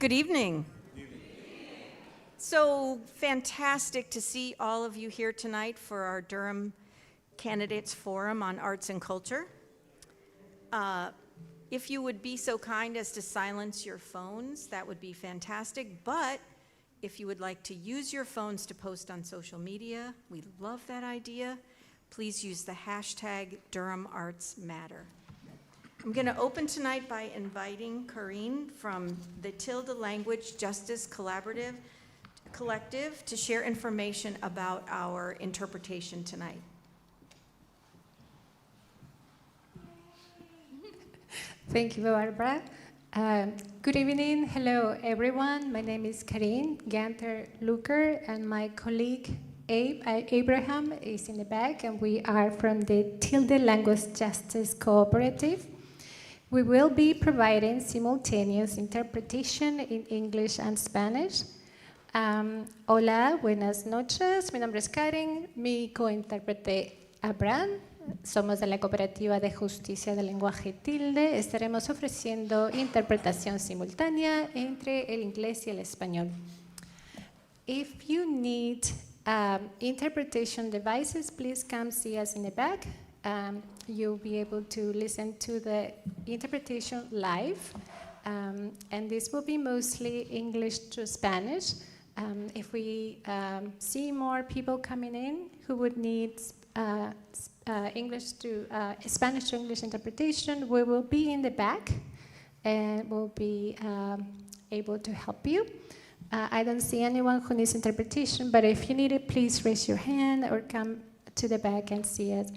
Good evening. So fantastic to see all of you here tonight for our Durham Candidates Forum on Arts and Culture. If you would be so kind as to silence your phones, that would be fantastic. But if you would like to use your phones to post on social media, we love that idea. Please use the hashtag Durham Arts Matter. I'm going to open tonight by inviting Corinne from the Tilde Language Justice Collective to share information about our interpretation tonight. Thank you, Barbara. Good evening. Hello, everyone. My name is Corinne Ganter-Luker, and my colleague Abraham is in the back, and we are from the Tilde Language Justice Cooperative. We will be providing simultaneous interpretation in English and Spanish. Hola, buenas noches. Mi nombre es Karen, mi cointérprete Abraham. Somos de la Cooperativa de Justicia del Lenguaje Tilde. Estaremos ofreciendo interpretación simultánea entre el inglés y el español. If you need interpretation devices, please come see us in the back. You'll be able to listen to the interpretation live, and this will be mostly English to Spanish. If we see more people coming in who would need Spanish to English interpretation, we will be in the back and we'll be able to help you. I don't see anyone who needs interpretation, but if you need it, please raise your hand or come to the back and see us.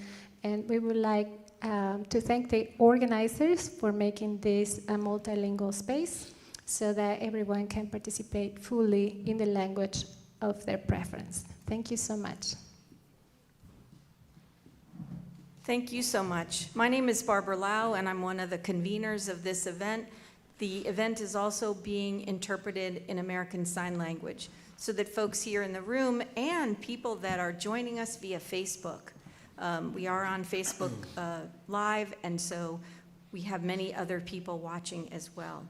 And we would like to thank the organizers for making this a multilingual space so that everyone can participate fully in the language of their preference. Thank you so much. Thank you so much. My name is Barbara Lau, and I'm one of the conveners of this event. The event is also being interpreted in American Sign Language so that folks here in the room and people that are joining us via Facebook. We are on Facebook Live, and so we have many other people watching as well.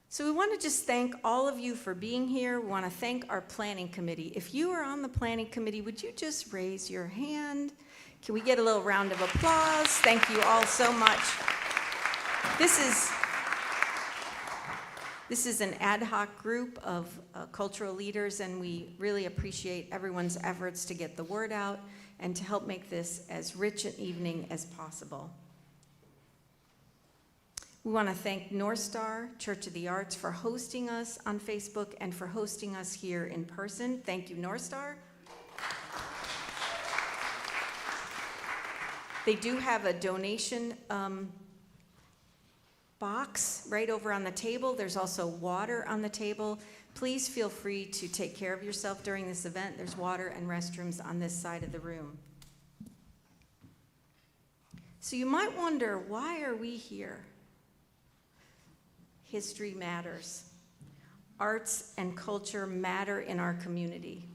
So we want to just thank all of you for being here. We want to thank our planning committee. If you are on the planning committee, would you just raise your hand? Can we get a little round of applause? Thank you all so much. This is an ad hoc group of cultural leaders, and we really appreciate everyone's efforts to get the word out and to help make this as rich an evening as possible. We want to thank North Star Church of the Arts for hosting us on Facebook and for hosting us here in person. Thank you, North Star. They do have a donation box right over on the table. There's also water on the table. Please feel free to take care of yourself during this event. There's water and restrooms on this side of the room. So you might wonder, why are we here? History matters. Arts and culture matter in our community.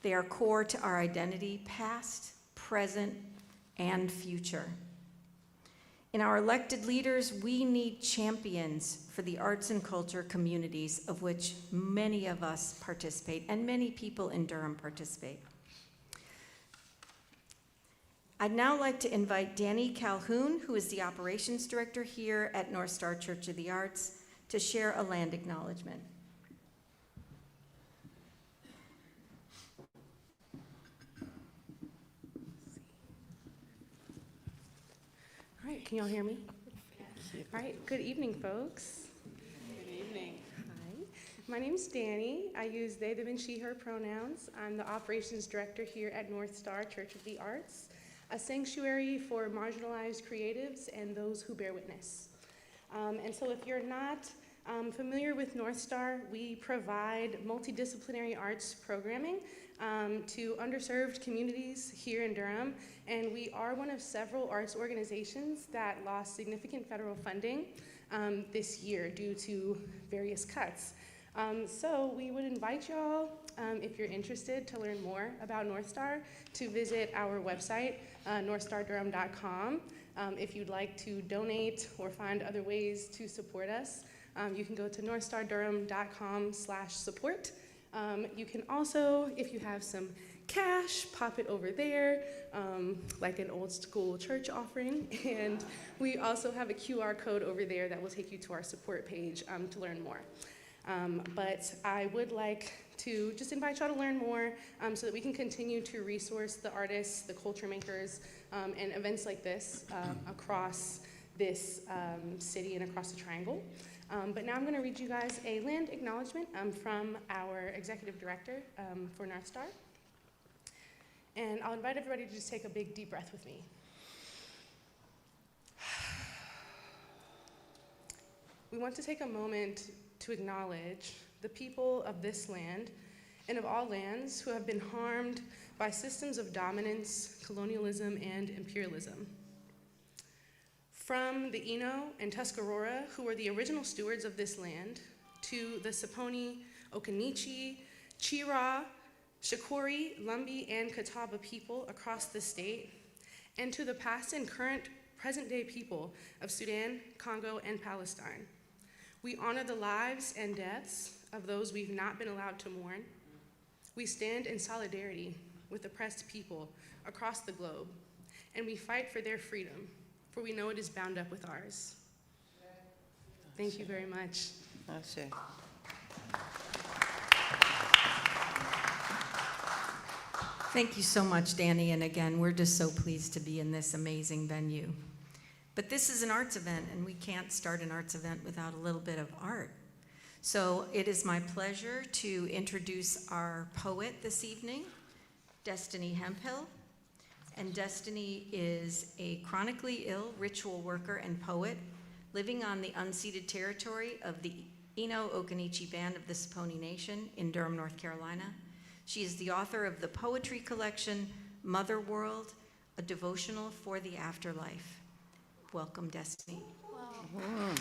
They are core to our identity, past, present, and future. In our elected leaders, we need champions for the arts and culture communities, of which many of us participate, and many people in Durham participate. I'd now like to invite Danny Calhoun, who is the operations director here at North Star Church of the Arts, to share a land acknowledgement. All right, can y'all hear me? All right, good evening, folks. Good evening. Hi, my name is Danny. I use they, them, and she, her pronouns. I'm the operations director here at North Star Church of the Arts, a sanctuary for marginalized creatives and those who bear witness. And so if you're not familiar with North Star, we provide multidisciplinary arts programming to underserved communities here in Durham, and we are one of several arts organizations that lost significant federal funding this year due to various cuts. So we would invite y'all, if you're interested to learn more about North Star, to visit our website. northstardurham.com. If you'd like to donate or find other ways to support us, you can go to northstardurham.com/support. You can also, if you have some cash, pop it over there, like an old school church offering. And we also have a QR code over there that will take you to our support page to learn more. But I would like to just invite y'all to learn more so that we can continue to resource the artists, the culture makers, and events like this across this city and across the Triangle. But now I'm going to read you guys a land acknowledgement from our executive director for North Star. And I'll invite everybody to just take a big deep breath with me. We want to take a moment to acknowledge the people of this land and of all lands who have been harmed by systems of dominance, colonialism, and imperialism. From the Ino and Tuscarora, who were the original stewards of this land, to the Saponi, Occaneechi, Chira, Shakori, Lumbee, and Catawba people across the state, and to the past and current present-day people of Sudan, Congo, and Palestine. We honor the lives and deaths of those we've not been allowed to mourn. We stand in solidarity with oppressed people across the globe, and we fight for their freedom, for we know it is bound up with ours. Thank you very much. Thank you so much, Danny. And again, we're just so pleased to be in this amazing venue. But this is an arts event, and we can't start an arts event without a little bit of art. So it is my pleasure to introduce our poet this evening, Destiny Hemphill. And Destiny is a chronically ill ritual worker and poet living on the unceded territory of the Ino Occaneechi Band of the Saponi Nation in Durham, North Carolina. She is the author of the poetry collection, Mother World, a devotional for the afterlife. Welcome, Destiny. Wow.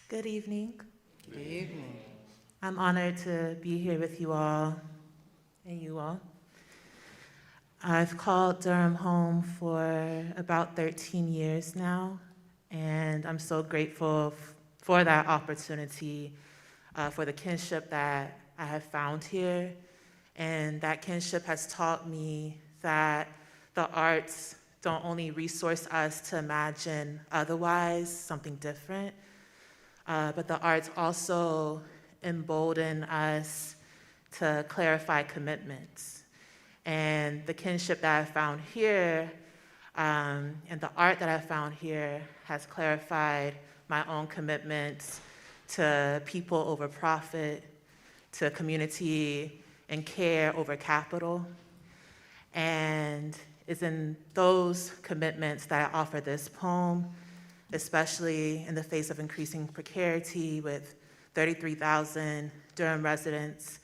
Good evening. Good evening. I'm honored to be here with you all and you all. I've called Durham home for about 13 years now, and I'm so grateful for that opportunity, for the kinship that I have found here. And that kinship has taught me that the arts don't only resource us to imagine otherwise, something different, but the arts also embolden us to clarify commitments. And the kinship that I found here and the art that I found here has clarified my own commitments to people over profit, to community and care over capital. And it's in those commitments that I offer this poem, especially in the face of increasing precarity with 33,000 Durham residents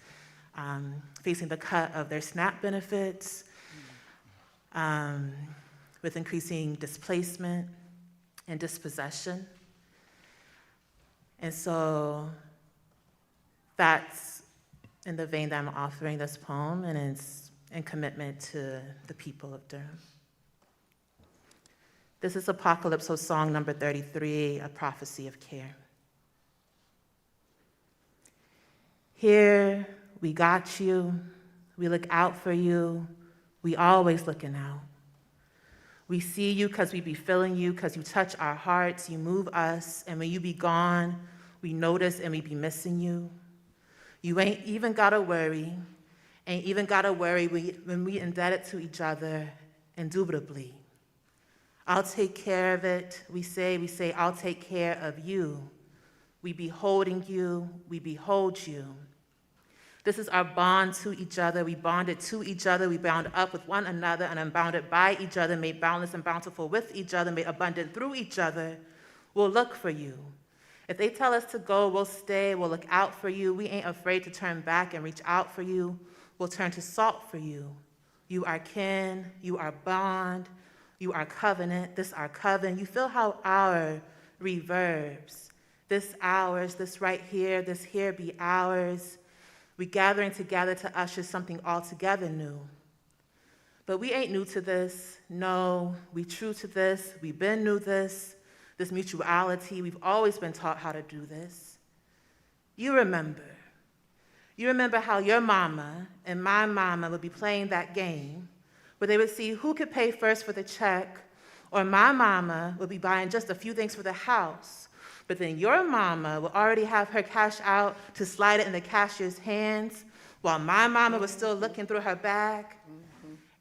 facing the cut of their SNAP benefits, with increasing displacement and dispossession. And so that's in the vein that I'm offering this poem, and it's in commitment to the people of Durham. This is Apocalypse Song number 33, A Prophecy of Care. Here, we got you, we look out for you, we always looking out. We see you because we be feeling you, because you touch our hearts, you move us, and when you be gone, we notice and we be missing you. You ain't even gotta worry, ain't even gotta worry when we indebted to each other, indubitably. I'll take care of it, we say, I'll take care of you. We beholding you, we behold you. This is our bond to each other. We bonded to each other. We bound up with one another and unbounded by each other, made boundless and bountiful with each other, made abundant through each other. We'll look for you. If they tell us to go, we'll stay, we'll look out for you. We ain't afraid to turn back and reach out for you. We'll turn to salt for you. You are kin, you are bond, you are covenant, this our coven. You feel how our reverbs. This ours, this right here, this here be ours. We gathering together to usher something altogether new. But we ain't new to this. No, we true to this. We've been new this mutuality. We've always been taught how to do this. You remember how your mama and my mama would be playing that game where they would see who could pay first for the check, or my mama would be buying just a few things for the house. But then your mama would already have her cash out to slide it in the cashier's hands while my mama was still looking through her bag.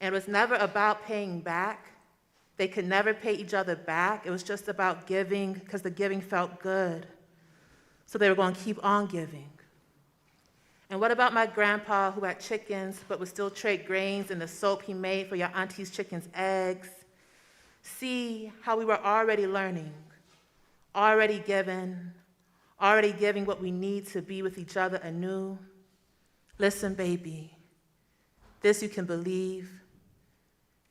And it was never about paying back. They could never pay each other back. It was just about giving because the giving felt good. So they were going to keep on giving. And what about my grandpa who had chickens but would still trade grains in the soap he made for your auntie's chicken's eggs? See how we were already learning, already giving what we need to be with each other anew. Listen, baby, this you can believe.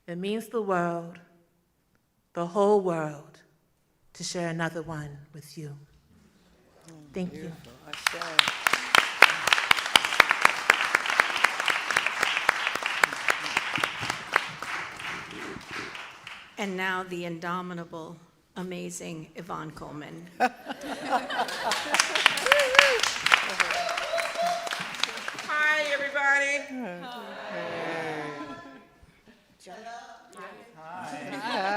It means the world, the whole world, to share another one with you. Thank you. And now the indomitable, amazing Yvonne Coleman. Hi, everybody.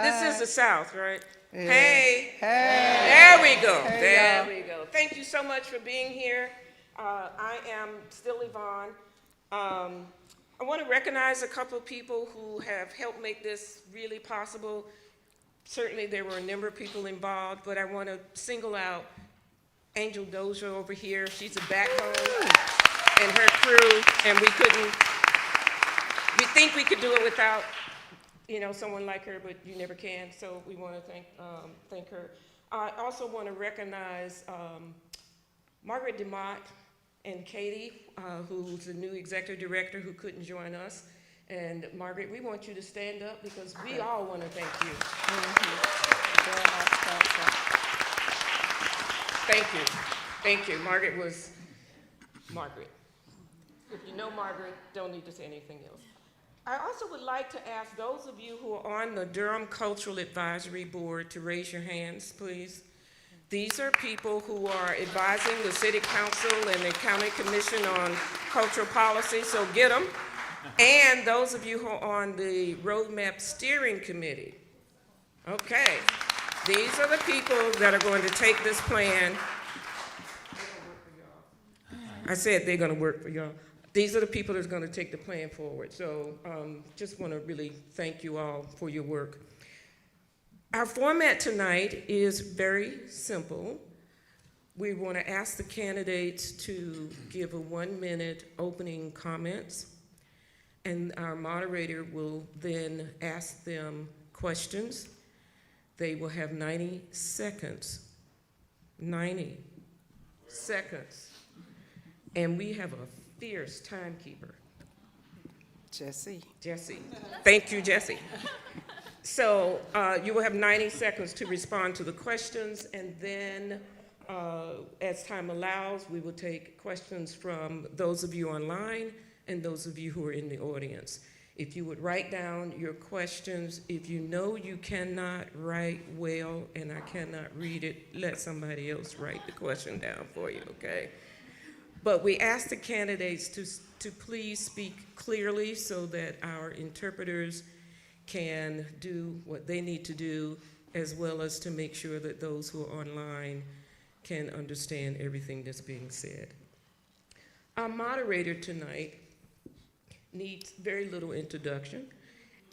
This is the South, right? Hey. There we go. There we go. Thank you so much for being here. I am still Yvonne. I want to recognize a couple of people who have helped make this really possible. Certainly there were a number of people involved, but I want to single out Angel Dozier over here. She's a backbone, and her crew, and we think we could do it without, someone like her, but you never can, so we want to thank her. I also want to recognize Margaret DeMott and Katie, who's the new executive director who couldn't join us. And Margaret, we want you to stand up because we all want to thank you. Thank you. Margaret was Margaret. If you know Margaret, don't need to say anything else. I also would like to ask those of you who are on the Durham Cultural Advisory Board to raise your hands, please. These are people who are advising the City Council and the County Commission on cultural policy, so get them. And those of you who are on the Roadmap Steering Committee. Okay, these are the people that are going to take this plan. I said they're going to work for y'all. These are the people that's going to take the plan forward. So just want to really thank you all for your work. Our format tonight is very simple. We want to ask the candidates to give a 1-minute opening comments, and our moderator will then ask them questions. They will have 90 seconds. 90 seconds. And we have a fierce timekeeper. Jesse. Thank you, Jesse. So you will have 90 seconds to respond to the questions, and then as time allows, we will take questions from those of you online and those of you who are in the audience. If you would write down your questions, if you know you cannot write well and I cannot read it, let somebody else write the question down for you, okay? But we ask the candidates to please speak clearly so that our interpreters can do what they need to do, as well as to make sure that those who are online can understand everything that's being said. Our moderator tonight needs very little introduction,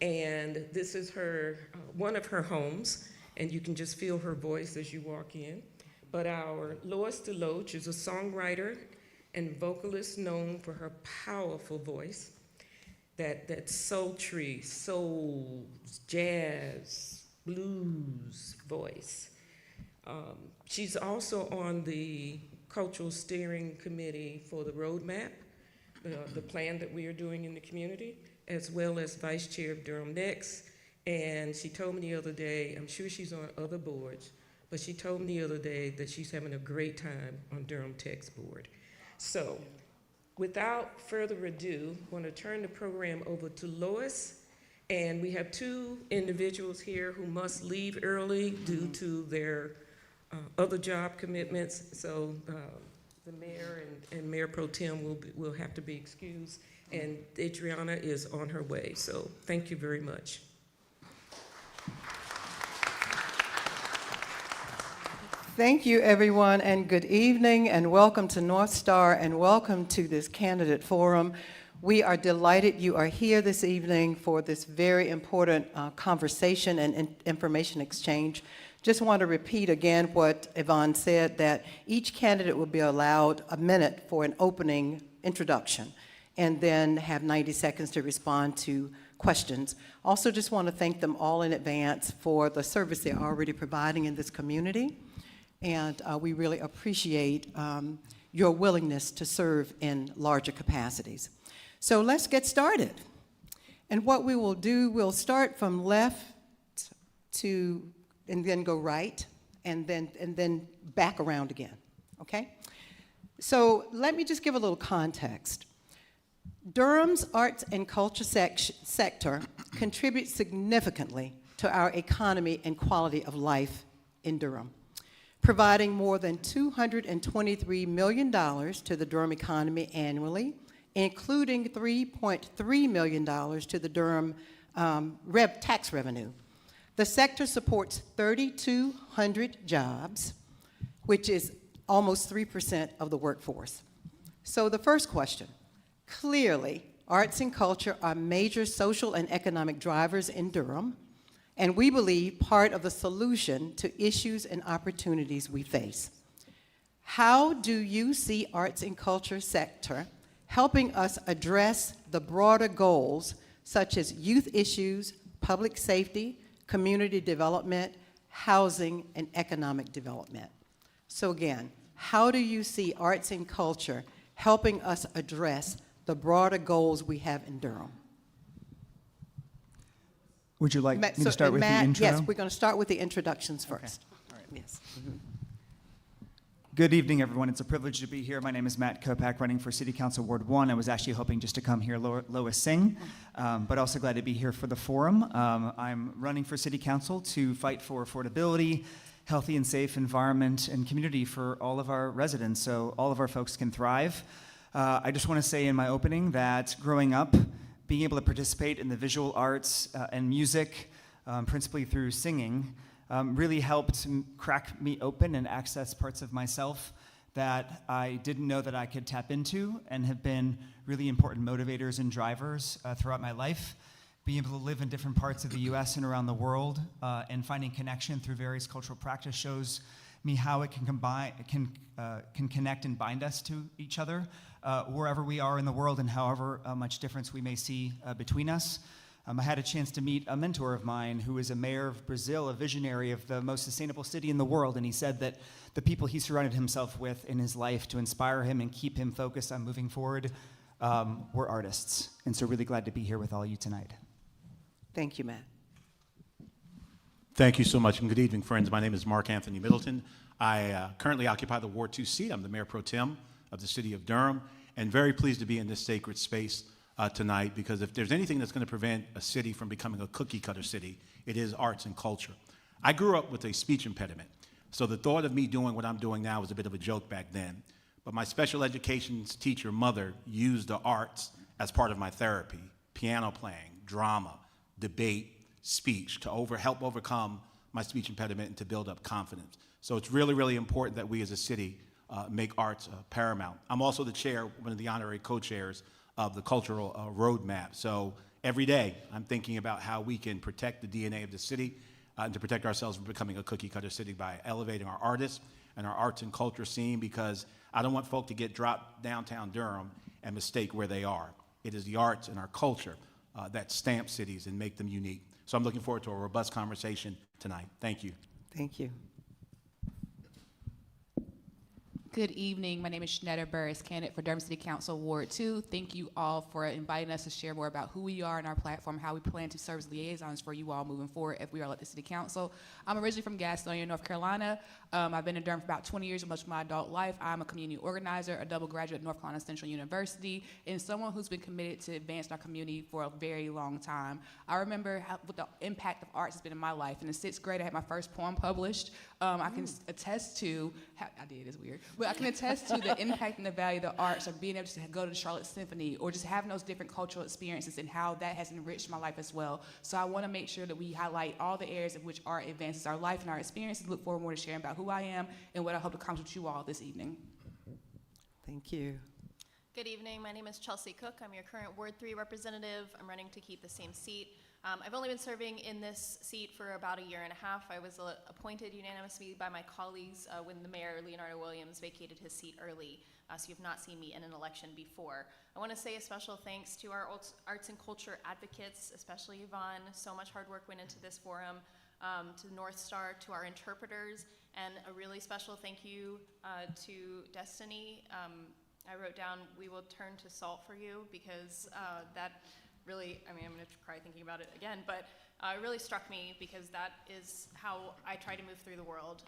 and this is her one of her homes, and you can just feel her voice as you walk in. But our Lois DeLoach is a songwriter and vocalist known for her powerful voice, that sultry, soul, jazz, blues voice. She's also on the Cultural Steering Committee for the roadmap, the plan that we are doing in the community, as well as Vice Chair of Durham Next. And she told me the other day, I'm sure she's on other boards, but she told me the other day that she's having a great time on Durham Tech's board. So, without further ado, I want to turn the program over to Lois. And we have two individuals here who must leave early due to their other job commitments. So the mayor and Mayor Pro Tem will have to be excused. And Adriana is on her way. So thank you very much. Thank you, everyone, and good evening, and welcome to North Star, and welcome to this candidate forum. We are delighted you are here this evening for this very important conversation and information exchange. Just want to repeat again what Yvonne said, that each candidate will be allowed a minute for an opening introduction, and then have 90 seconds to respond to questions. Also, just want to thank them all in advance for the service they're already providing in this community. And we really appreciate your willingness to serve in larger capacities. So let's get started. And what we will do, we'll start from left to, and then go right, and then back around again, okay? So let me just give a little context. Durham's arts and culture sector contributes significantly to our economy and quality of life in Durham, providing more than $223 million to the Durham economy annually, including $3.3 million to the Durham tax revenue. The sector supports 3,200 jobs, which is almost 3% of the workforce. So the first question, clearly, arts and culture are major social and economic drivers in Durham, and we believe part of the solution to issues and opportunities we face. How do you see arts and culture sector helping us address the broader goals such as youth issues, public safety, community development, housing, and economic development? So again, how do you see arts and culture helping us address the broader goals we have in Durham? Would you like me to start with Matt, the intro? yes, we're going to start with the introductions first. Okay. All right. Yes. Good evening, everyone. It's a privilege to be here. My name is Matt Kopak, running for City Council Ward 1. I was actually hoping just to come here, Lois sing, but also glad to be here for the forum. I'm running for City Council to fight for affordability, healthy and safe environment, and community for all of our residents, so all of our folks can thrive. I just want to say in my opening that growing up, being able to participate in the visual arts and music, principally through singing, really helped crack me open and access parts of myself that I didn't know that I could tap into, and have been really important motivators and drivers throughout my life. Being able to live in different parts of the US and around the world, and finding connection through various cultural practice shows me how it can can connect and bind us to each other wherever we are in the world, and however much difference we may see between us. I had a chance to meet a mentor of mine who is a mayor of Brazil, a visionary of the most sustainable city in the world, and he said that the people he surrounded himself with in his life to inspire him and keep him focused on moving forward were artists. And so really glad to be here with all you tonight. Thank you, Matt. Thank you so much, and good evening, friends. My name is Mark Anthony Middleton. I currently occupy the Ward 2 seat. I'm the Mayor Pro Tem of the city of Durham, and very pleased to be in this sacred space tonight, because if there's anything that's going to prevent a city from becoming a cookie-cutter city, it is arts and culture. I grew up with a speech impediment, so the thought of me doing what I'm doing now was a bit of a joke back then. But my special education teacher mother used the arts as part of my therapy: piano playing, drama, debate, speech, to help overcome my speech impediment and to build up confidence. So it's really, really important that we as a city make arts paramount. I'm also the chair, one of the honorary co-chairs of the cultural roadmap. So every day I'm thinking about how we can protect the DNA of the city and to protect ourselves from becoming a cookie-cutter city by elevating our artists and our arts and culture scene, because I don't want folk to get dropped downtown Durham and mistake where they are. It is the arts and our culture that stamp cities and make them unique. So I'm looking forward to a robust conversation tonight. Thank you. Thank you. Good evening. My name is Shanetta Burris, candidate for Durham City Council Ward 2. Thank you all for inviting us to share more about who we are and our platform, how we plan to serve as liaisons for you all moving forward if we are elected to City Council. I'm originally from Gastonia, North Carolina. I've been in Durham for about 20 years, much of my adult life. I'm a community organizer, a double graduate at North Carolina Central University, and someone who's been committed to advance our community for a very long time. I remember what the impact of arts has been in my life. In the 6th grade, I had my first poem published. I can attest to, I did, it's weird, but I can attest to the impact and the value of the arts, of being able to go to the Charlotte Symphony, or just having those different cultural experiences and how that has enriched my life as well. So I want to make sure that we highlight all the areas in which art advances our life and our experiences. Look forward more to sharing about who I am and what I hope to accomplish with you all this evening. Thank you. Good evening. My name is Chelsea Cook. I'm your current Ward 3 representative. I'm running to keep the same seat. I've only been serving in this seat for about a year and a half. I was appointed unanimously by my colleagues when the mayor, Leonardo Williams, vacated his seat early, so you've not seen me in an election before. I want to say a special thanks to our arts and culture advocates, especially Yvonne. So much hard work went into this forum, to North Star, to our interpreters, and a really special thank you to Destiny. I wrote down, "We will turn to salt for you," because that really, I mean, I'm gonna cry thinking about it again, but it really struck me because that is how I try to move through the world.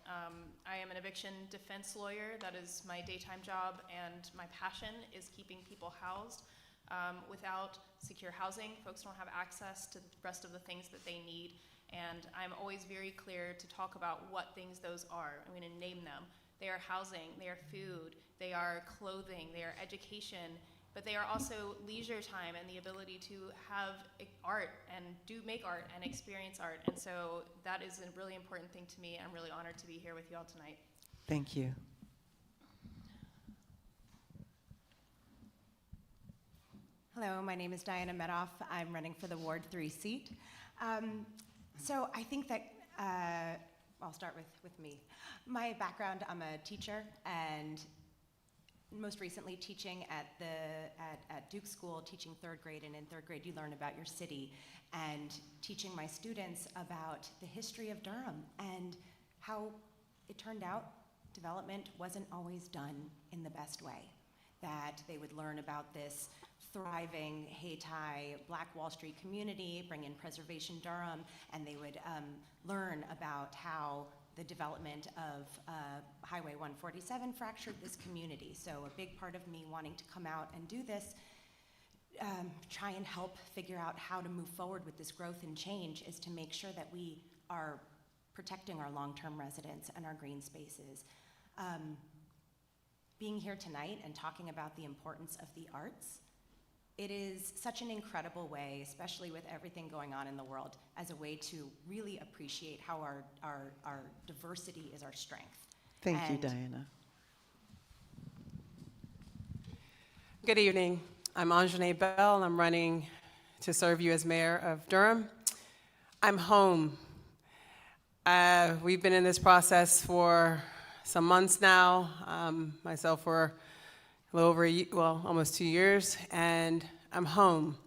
I am an eviction defense lawyer. That is my daytime job, and my passion is keeping people housed. Without secure housing, folks don't have access to the rest of the things that they need, and I'm always very clear to talk about what things those are. I'm gonna name them. They are housing, they are food, they are clothing, they are education, but they are also leisure time and the ability to have art and make art and experience art. And so that is a really important thing to me. I'm really honored to be here with you all tonight. Thank you. Hello, my name is Diana Medoff. I'm running for the Ward 3 seat. So I think that I'll start with me. My background, I'm a teacher, and most recently teaching at Duke School, teaching 3rd grade, and in 3rd grade you learn about your city, and teaching my students about the history of Durham and how it turned out development wasn't always done in the best way, that they would learn about this thriving Hayti Black Wall Street community, bring in Preservation Durham, and they would learn about how the development of Highway 147 fractured this community. So a big part of me wanting to come out and do this, try and help figure out how to move forward with this growth and change, is to make sure that we are protecting our long-term residents and our green spaces. Being here tonight and talking about the importance of the arts, it is such an incredible way, especially with everything going on in the world, as a way to really appreciate how our diversity is our strength. Thank you, Diana. Good evening. I'm Anjanae Bell, and I'm running to serve you as mayor of Durham. I'm home. We've been in this process for some months now, myself for a little over almost 2 years, and I'm home.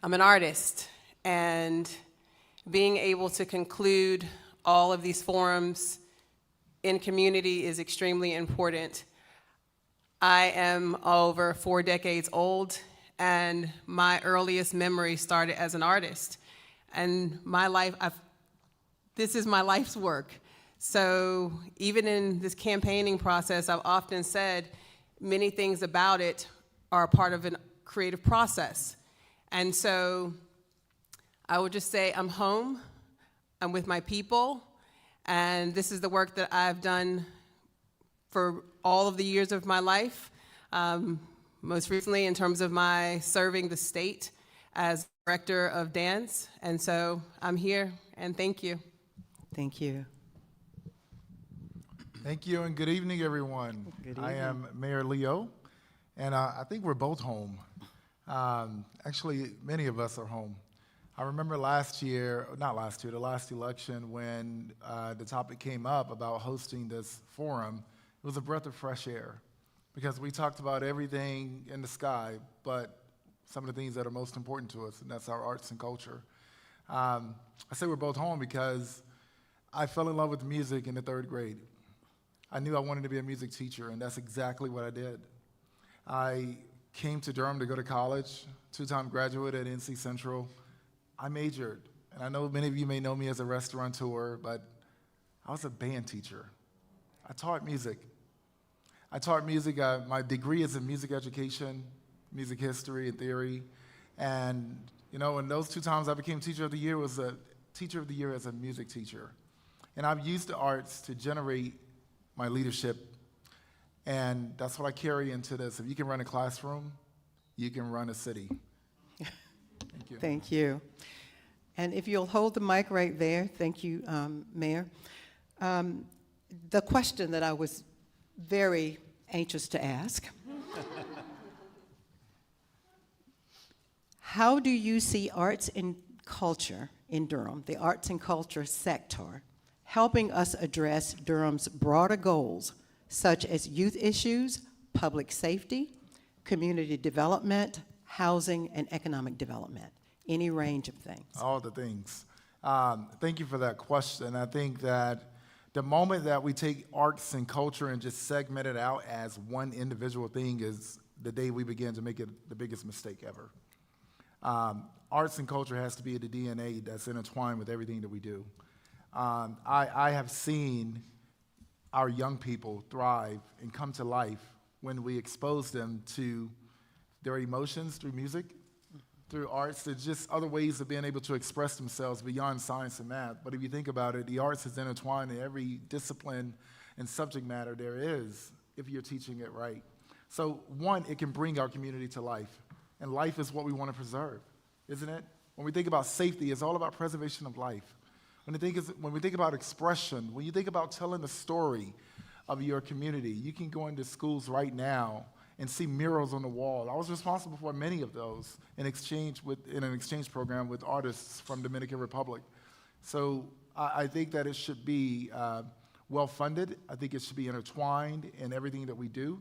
I'm an artist, and being able to conclude all of these forums in community is extremely important. I am over 4 decades old, and my earliest memory started as an artist. And my life, this is my life's work. So even in this campaigning process, I've often said many things about it are a part of a creative process. And so I would just say I'm home, I'm with my people, and this is the work that I've done for all of the years of my life, most recently in terms of my serving the state as director of dance. And so I'm here, and thank you. Thank you. Thank you, and good evening, everyone. Good I evening. am Mayor Leo, and I think we're both home. Actually, many of us are home. I remember the last election, when the topic came up about hosting this forum. It was a breath of fresh air, because we talked about everything in the sky, but some of the things that are most important to us, and that's our arts and culture. I say we're both home because I fell in love with music in the 3rd grade. I knew I wanted to be a music teacher, and that's exactly what I did. I came to Durham to go to college, two-time graduate at NC Central. I majored, and I know many of you may know me as a restaurateur, but I was a band teacher. I taught music. My degree is in music education, music history and theory, and in those 2 times I became Teacher of the Year, was a Teacher of the Year as a music teacher. And I've used the arts to generate my leadership, and that's what I carry into this. If you can run a classroom, you can run a city. Thank you. Thank you. And if you'll hold the mic right there, thank you, Mayor. The question that I was very anxious to ask, how do you see arts and culture in Durham, the arts and culture sector, helping us address Durham's broader goals, such as youth issues, public safety, community development, housing, and economic development? Any range of things. All the things. Thank you for that question. I think that the moment that we take arts and culture and just segment it out as one individual thing is the day we begin to make it the biggest mistake ever. Arts and culture has to be the DNA that's intertwined with everything that we do. I have seen our young people thrive and come to life when we expose them to their emotions through music, through arts. There's just other ways of being able to express themselves beyond science and math. But if you think about it, the arts is intertwined in every discipline and subject matter there is if you're teaching it right. So one, it can bring our community to life. And life is what we want to preserve, isn't it? When we think about safety, it's all about preservation of life. When we think about expression, when you think about telling the story of your community, you can go into schools right now and see murals on the wall. I was responsible for many of those in an exchange program with artists from Dominican Republic. So I think that it should be well-funded. I think it should be intertwined in everything that we do.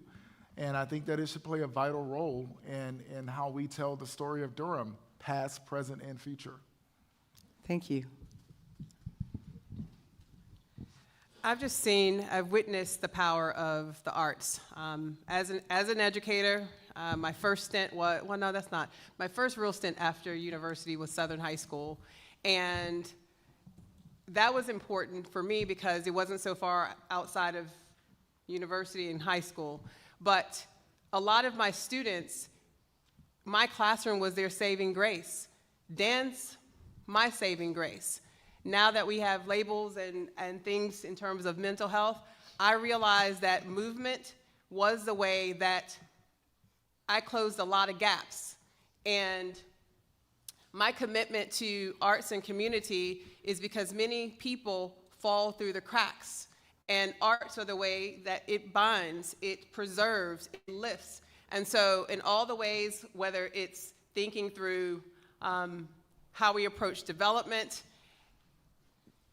And I think that it should play a vital role in how we tell the story of Durham, past, present, and future. Thank you. I've witnessed the power of the arts. As an educator, my first stint was, my first real stint after university was Southern High School. And that was important for me because it wasn't so far outside of university and high school. But a lot of my students, my classroom was their saving grace. Dance, my saving grace. Now that we have labels and things in terms of mental health, I realized that movement was the way that I closed a lot of gaps. And my commitment to arts and community is because many people fall through the cracks. And arts are the way that it binds, it preserves, it lifts. And so in all the ways, whether it's thinking through how we approach development,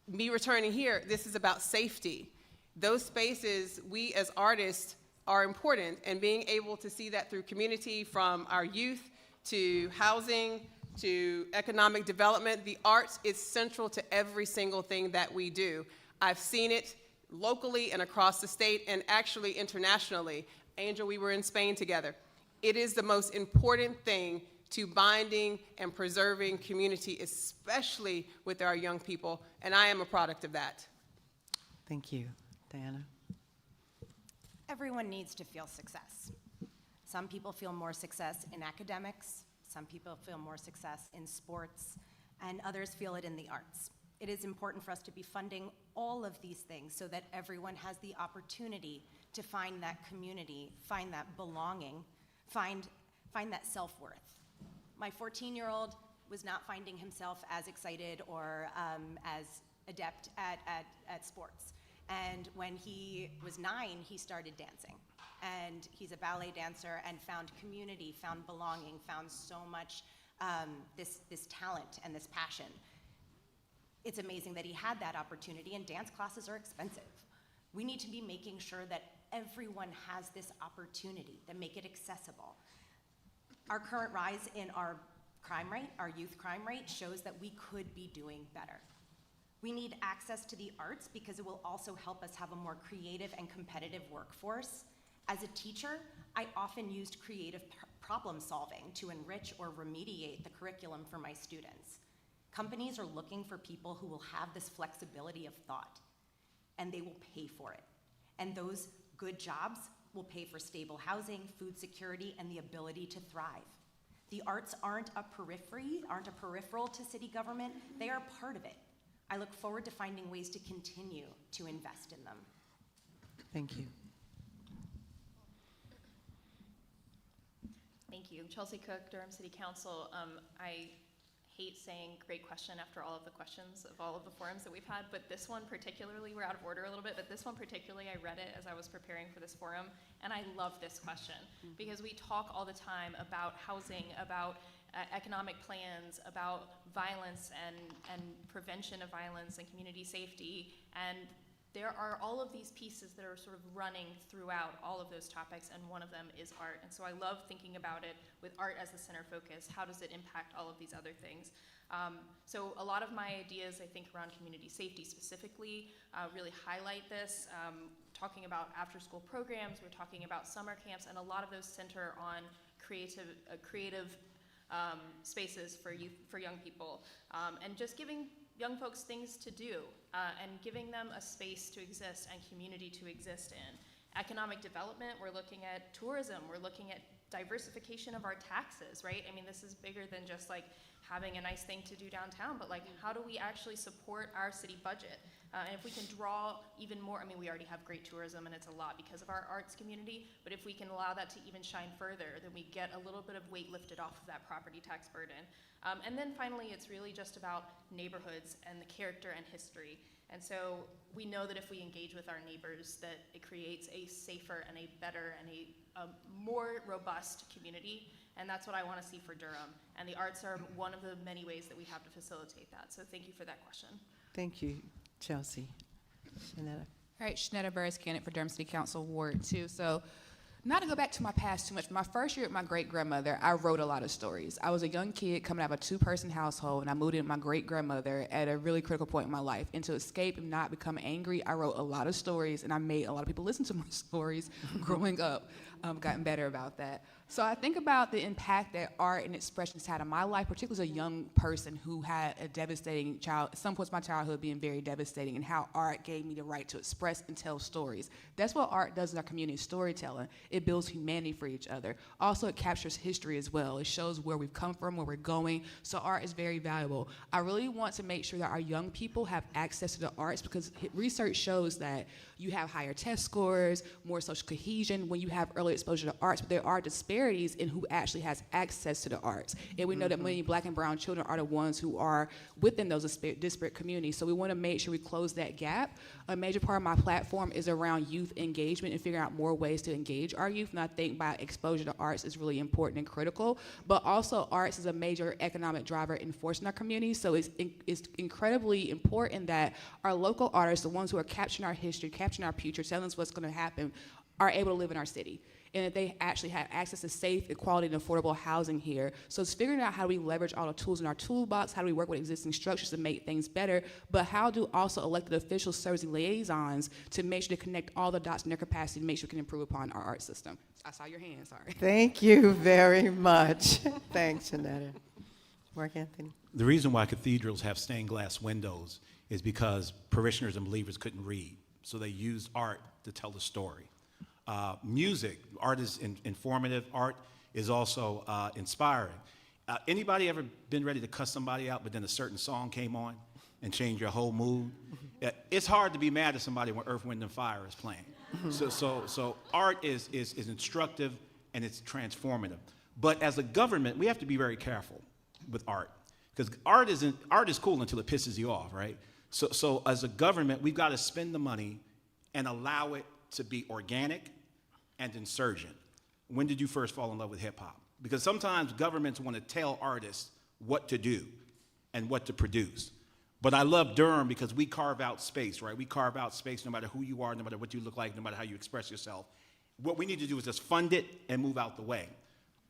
me returning here, this is about safety. Those spaces, we as artists are important, and being able to see that through community, from our youth to housing to economic development, the arts is central to every single thing that we do. I've seen it locally and across the state, and actually internationally. Angel, we were in Spain together. It is the most important thing to binding and preserving community, especially with our young people, and I am a product of that. Thank you. Diana? Everyone needs to feel success. Some people feel more success in academics, some people feel more success in sports, and others feel it in the arts. It is important for us to be funding all of these things so that everyone has the opportunity to find that community, find that belonging, find that self-worth. My 14-year-old was not finding himself as excited or as adept at sports. And when he was 9, he started dancing. And he's a ballet dancer and found community, found belonging, found so much this talent and this passion. It's amazing that he had that opportunity, and dance classes are expensive. We need to be making sure that everyone has this opportunity, that make it accessible. Our current rise in our crime rate, our youth crime rate, shows that we could be doing better. We need access to the arts because it will also help us have a more creative and competitive workforce. As a teacher, I often used creative problem solving to enrich or remediate the curriculum for my students. Companies are looking for people who will have this flexibility of thought, and they will pay for it. And those good jobs will pay for stable housing, food security, and the ability to thrive. The arts aren't a peripheral to city government, they are part of it. I look forward to finding ways to continue to invest in them. Thank you. Thank you. Chelsea Cook, Durham City Council. I hate saying great question after all of the questions of all of the forums that we've had, but this one particularly, we're out of order a little bit, but this one particularly, I read it as I was preparing for this forum, and I love this question because we talk all the time about housing, about economic plans, about violence and prevention of violence and community safety, and there are all of these pieces that are sort of running throughout all of those topics, and one of them is art. And so I love thinking about it with art as the center focus. How does it impact all of these other things? So a lot of my ideas, I think, around community safety specifically, really highlight this. Talking about after-school programs, we're talking about summer camps, and a lot of those center on creative spaces for youth, for young people, and just giving young folks things to do and giving them a space to exist and community to exist in. Economic development, we're looking at tourism, we're looking at diversification of our taxes, right? I mean, this is bigger than just like having a nice thing to do downtown, but like how do we actually support our city budget? And if we can draw even more, I mean, we already have great tourism and it's a lot because of our arts community, but if we can allow that to even shine further, then we get a little bit of weight lifted off of that property tax burden. And then finally, it's really just about neighborhoods and the character and history. And so we know that if we engage with our neighbors, that it creates a safer and a better and a more robust community. And that's what I want to see for Durham. And the arts are one of the many ways that we have to facilitate that. So thank you for that question. Thank you, Chelsea. Shanetta. All right, Shanetta Burris, candidate for Durham City Council, Ward 2. So not to go back to my past too much, my first year with my great-grandmother, I wrote a lot of stories. I was a young kid coming out of a two-person household, and I moved in with my great-grandmother at a really critical point in my life. And to escape and not become angry, I wrote a lot of stories, and I made a lot of people listen to my stories growing up. Gotten better about that. So I think about the impact that art and expression has had on my life, particularly as a young person who had a devastating some points of my childhood being very devastating, and how art gave me the right to express and tell stories. That's what art does in our community, storytelling. It builds humanity for each other. Also, it captures history as well. It shows where we've come from, where we're going. So art is very valuable. I really want to make sure that our young people have access to the arts, because research shows that you have higher test scores, more social cohesion when you have early exposure to arts, but there are disparities in who actually has access to the arts. And we know that many black and brown children are the ones who are within those disparate communities. So we want to make sure we close that gap. A major part of my platform is around youth engagement and figuring out more ways to engage our youth. And I think by exposure to arts is really important and critical. But also arts is a major economic driver in force in our community. So it's incredibly important that our local artists, the ones who are capturing our history, capturing our future, telling us what's going to happen, are able to live in our city. And that they actually have access to safe, quality, and affordable housing here. So it's figuring out how do we leverage all the tools in our toolbox, how do we work with existing structures to make things better, but how do also elected officials serve as liaisons to make sure to connect all the dots in their capacity to make sure we can improve upon our art system. I saw your hand, sorry. Thank you very much. Thanks, Shanetta. Mark Anthony. The reason why cathedrals have stained glass windows is because parishioners and believers couldn't read, so they used art to tell the story. Music, art is informative, art is also inspiring. Anybody ever been ready to cuss somebody out, but then a certain song came on and changed your whole mood? It's hard to be mad at somebody when Earth, Wind, and Fire is playing. So art is instructive and it's transformative. But as a government, we have to be very careful with art, because art is cool until it pisses you off, right? So as a government, we've got to spend the money and allow it to be organic and insurgent. When did you first fall in love with hip hop? Because sometimes governments want to tell artists what to do and what to produce. But I love Durham because we carve out space, right? We carve out space no matter who you are, no matter what you look like, no matter how you express yourself. What we need to do is just fund it and move out the way.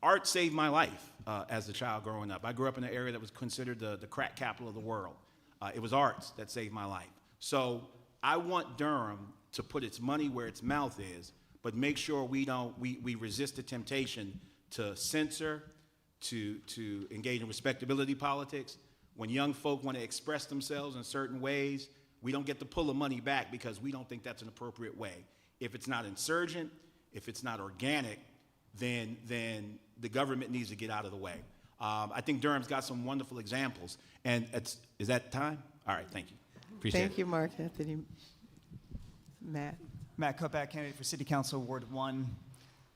Art saved my life as a child growing up. I grew up in an area that was considered the crack capital of the world. It was arts that saved my life. So I want Durham to put its money where its mouth is, but make sure we resist the temptation to censor, to engage in respectability politics. When young folk want to express themselves in certain ways, we don't get to pull the money back because we don't think that's an appropriate way. If it's not insurgent, if it's not organic, then the government needs to get out of the way. I think Durham's got some wonderful examples. And is that time? All right, thank you. Appreciate it. Thank you, Mark Anthony. Matt. Matt Kopak, candidate for City Council, Ward 1.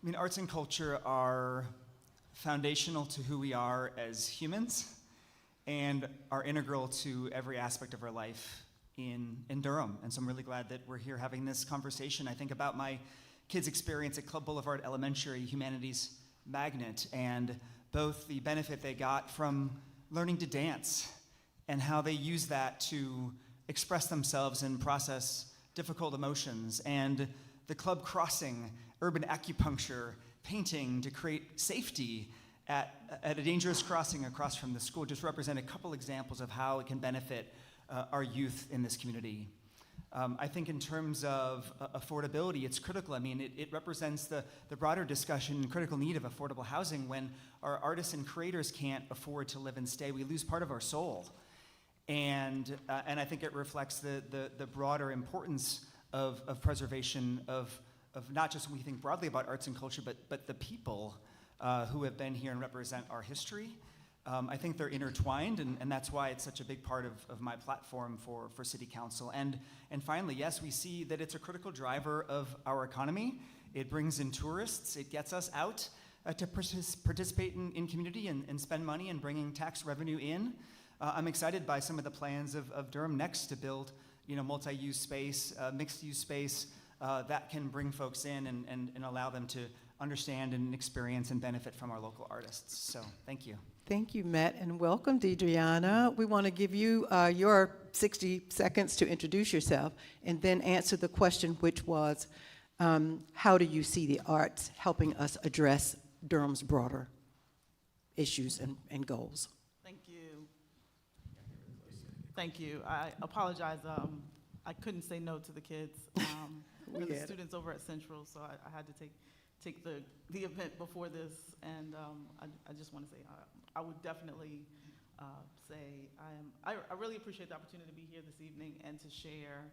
I mean, arts and culture are foundational to who we are as humans and are integral to every aspect of our life in Durham. And so I'm really glad that we're here having this conversation. I think about my kids' experience at Club Boulevard Elementary, humanities magnet, and both the benefit they got from learning to dance and how they use that to express themselves and process difficult emotions, and the club crossing, urban acupuncture, painting to create safety at a dangerous crossing across from the school just represent a couple examples of how it can benefit our youth in this community. I think in terms of affordability, it's critical. I mean, it represents the broader discussion and critical need of affordable housing. When our artists and creators can't afford to live and stay, we lose part of our soul. And I think it reflects the broader importance of preservation of not just when we think broadly about arts and culture, but the people who have been here and represent our history. I think they're intertwined, and that's why it's such a big part of my platform for City Council. And finally, yes, we see that it's a critical driver of our economy. It brings in tourists. It gets us out to participate in community and spend money and bringing tax revenue in. I'm excited by some of the plans of Durham Next to build, multi-use space, mixed-use space that can bring folks in and allow them to understand and experience and benefit from our local artists. So thank you. Thank you, Matt, and welcome, Deidreana. We want to give you your 60 seconds to introduce yourself and then answer the question, which was, how do you see the arts helping us address Durham's broader issues and goals? Thank you. I apologize. I couldn't say no to the kids. We're the students over at Central, so I had to take the event before this, and I just want to say I would definitely say I really appreciate the opportunity to be here this evening and to share.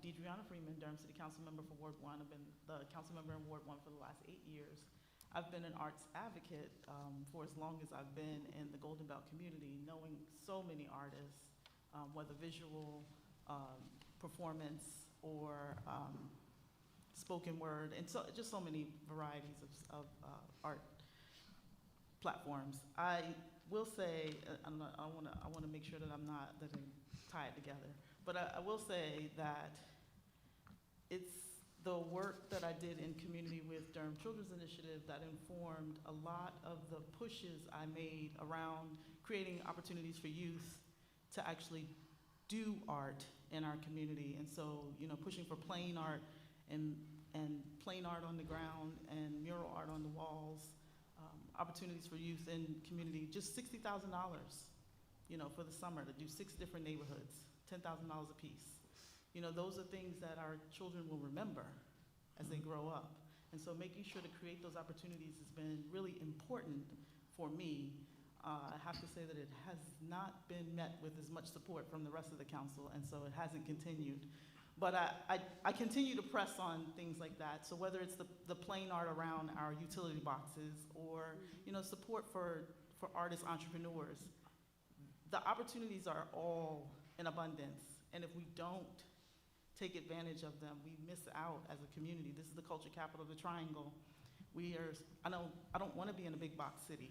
Deidreana Freeman, Durham City Council member for Ward 1. I've been the council member in Ward 1 for the last 8 years. I've been an arts advocate for as long as I've been in the Golden Belt community, knowing so many artists, whether visual, performance, or spoken word, and so just so many varieties of art platforms. I will say, I want to make sure that I'm tied together, but I will say that it's the work that I did in community with Durham Children's Initiative that informed a lot of the pushes I made around creating opportunities for youth to actually do art in our community. And so, pushing for plain art and plain art on the ground and mural art on the walls, opportunities for youth in community, just $60,000, for the summer to do 6 different neighborhoods, $10,000 a piece. Those are things that our children will remember as they grow up. And so making sure to create those opportunities has been really important for me. I have to say that it has not been met with as much support from the rest of the council, and so it hasn't continued. But I continue to press on things like that. So whether it's the plain art around our utility boxes or support for artists, entrepreneurs, the opportunities are all in abundance. And if we don't take advantage of them, we miss out as a community. This is the culture capital of the Triangle. I don't want to be in a big box city.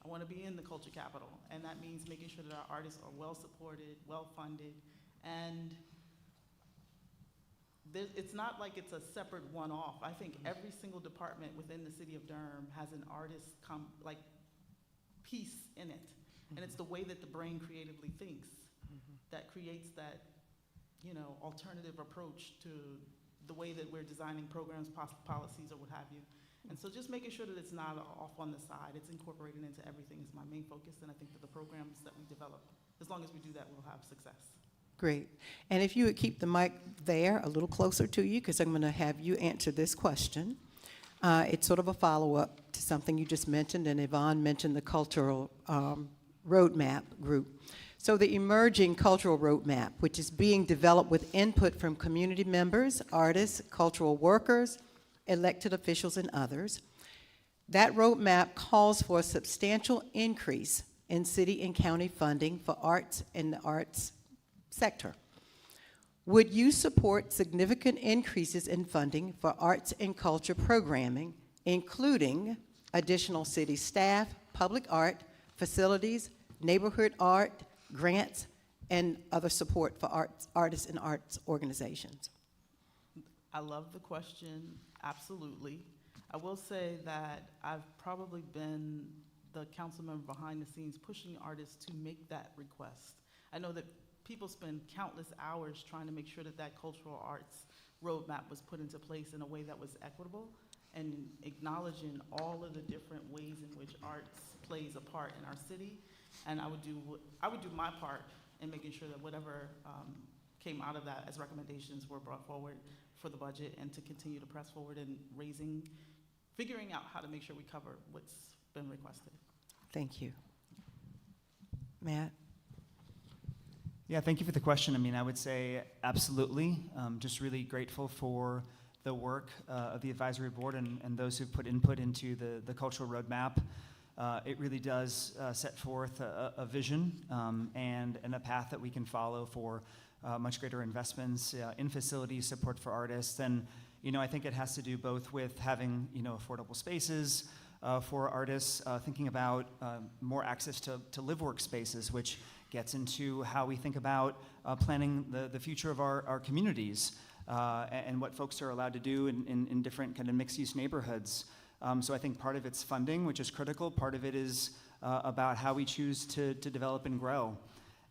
I want to be in the culture capital, and that means making sure that our artists are well supported, well funded, and it's not like it's a separate one-off. I think every single department within the city of Durham has an artist piece in it, and it's the way that the brain creatively thinks that creates that alternative approach to the way that we're designing programs, policies, or what have you. And so just making sure that it's not off on the side, it's incorporated into everything is my main focus, and I think that the programs that we develop, as long as we do that, we'll have success. Great. And if you would keep the mic there a little closer to you, because I'm going to have you answer this question. It's sort of a follow-up to something you just mentioned, and Yvonne mentioned the cultural roadmap group. So the emerging cultural roadmap, which is being developed with input from community members, artists, cultural workers, elected officials, and others. That roadmap calls for a substantial increase in city and county funding for arts and the arts sector. Would you support significant increases in funding for arts and culture programming, including additional city staff, public art, facilities, neighborhood art, grants, and other support for artists and arts organizations? I love the question, absolutely. I will say that I've probably been the council member behind the scenes pushing artists to make that request. I know that people spend countless hours trying to make sure that that cultural arts roadmap was put into place in a way that was equitable and acknowledging all of the different ways in which arts plays a part in our city. And I would do my part in making sure that whatever came out of that as recommendations were brought forward for the budget, and to continue to press forward in figuring out how to make sure we cover what's been requested. Thank you. Matt? Yeah, thank you for the question. I mean, I would say absolutely. Just really grateful for the work of the advisory board and those who've put input into the cultural roadmap. It really does set forth a vision and a path that we can follow for much greater investments in facilities, support for artists. And, I think it has to do both with having, affordable spaces for artists, thinking about more access to live work spaces, which gets into how we think about planning the future of our communities and what folks are allowed to do in different kind of mixed-use neighborhoods. So I think part of it's funding, which is critical. Part of it is about how we choose to develop and grow.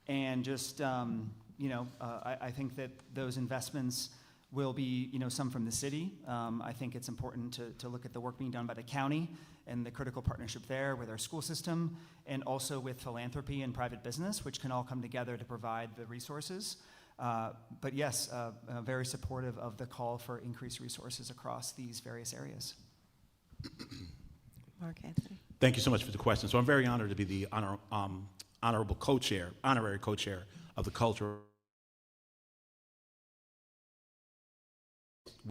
And just, I think that those investments will be, some from the city. I think it's important to look at the work being done by the county and the critical partnership there with our school system, and also with philanthropy and private business, which can all come together to provide the resources. But yes, very supportive of the call for increased resources across these various areas. Mark Anthony. Thank you so much for the question. So I'm very honored to be the honorary co-chair of the culture.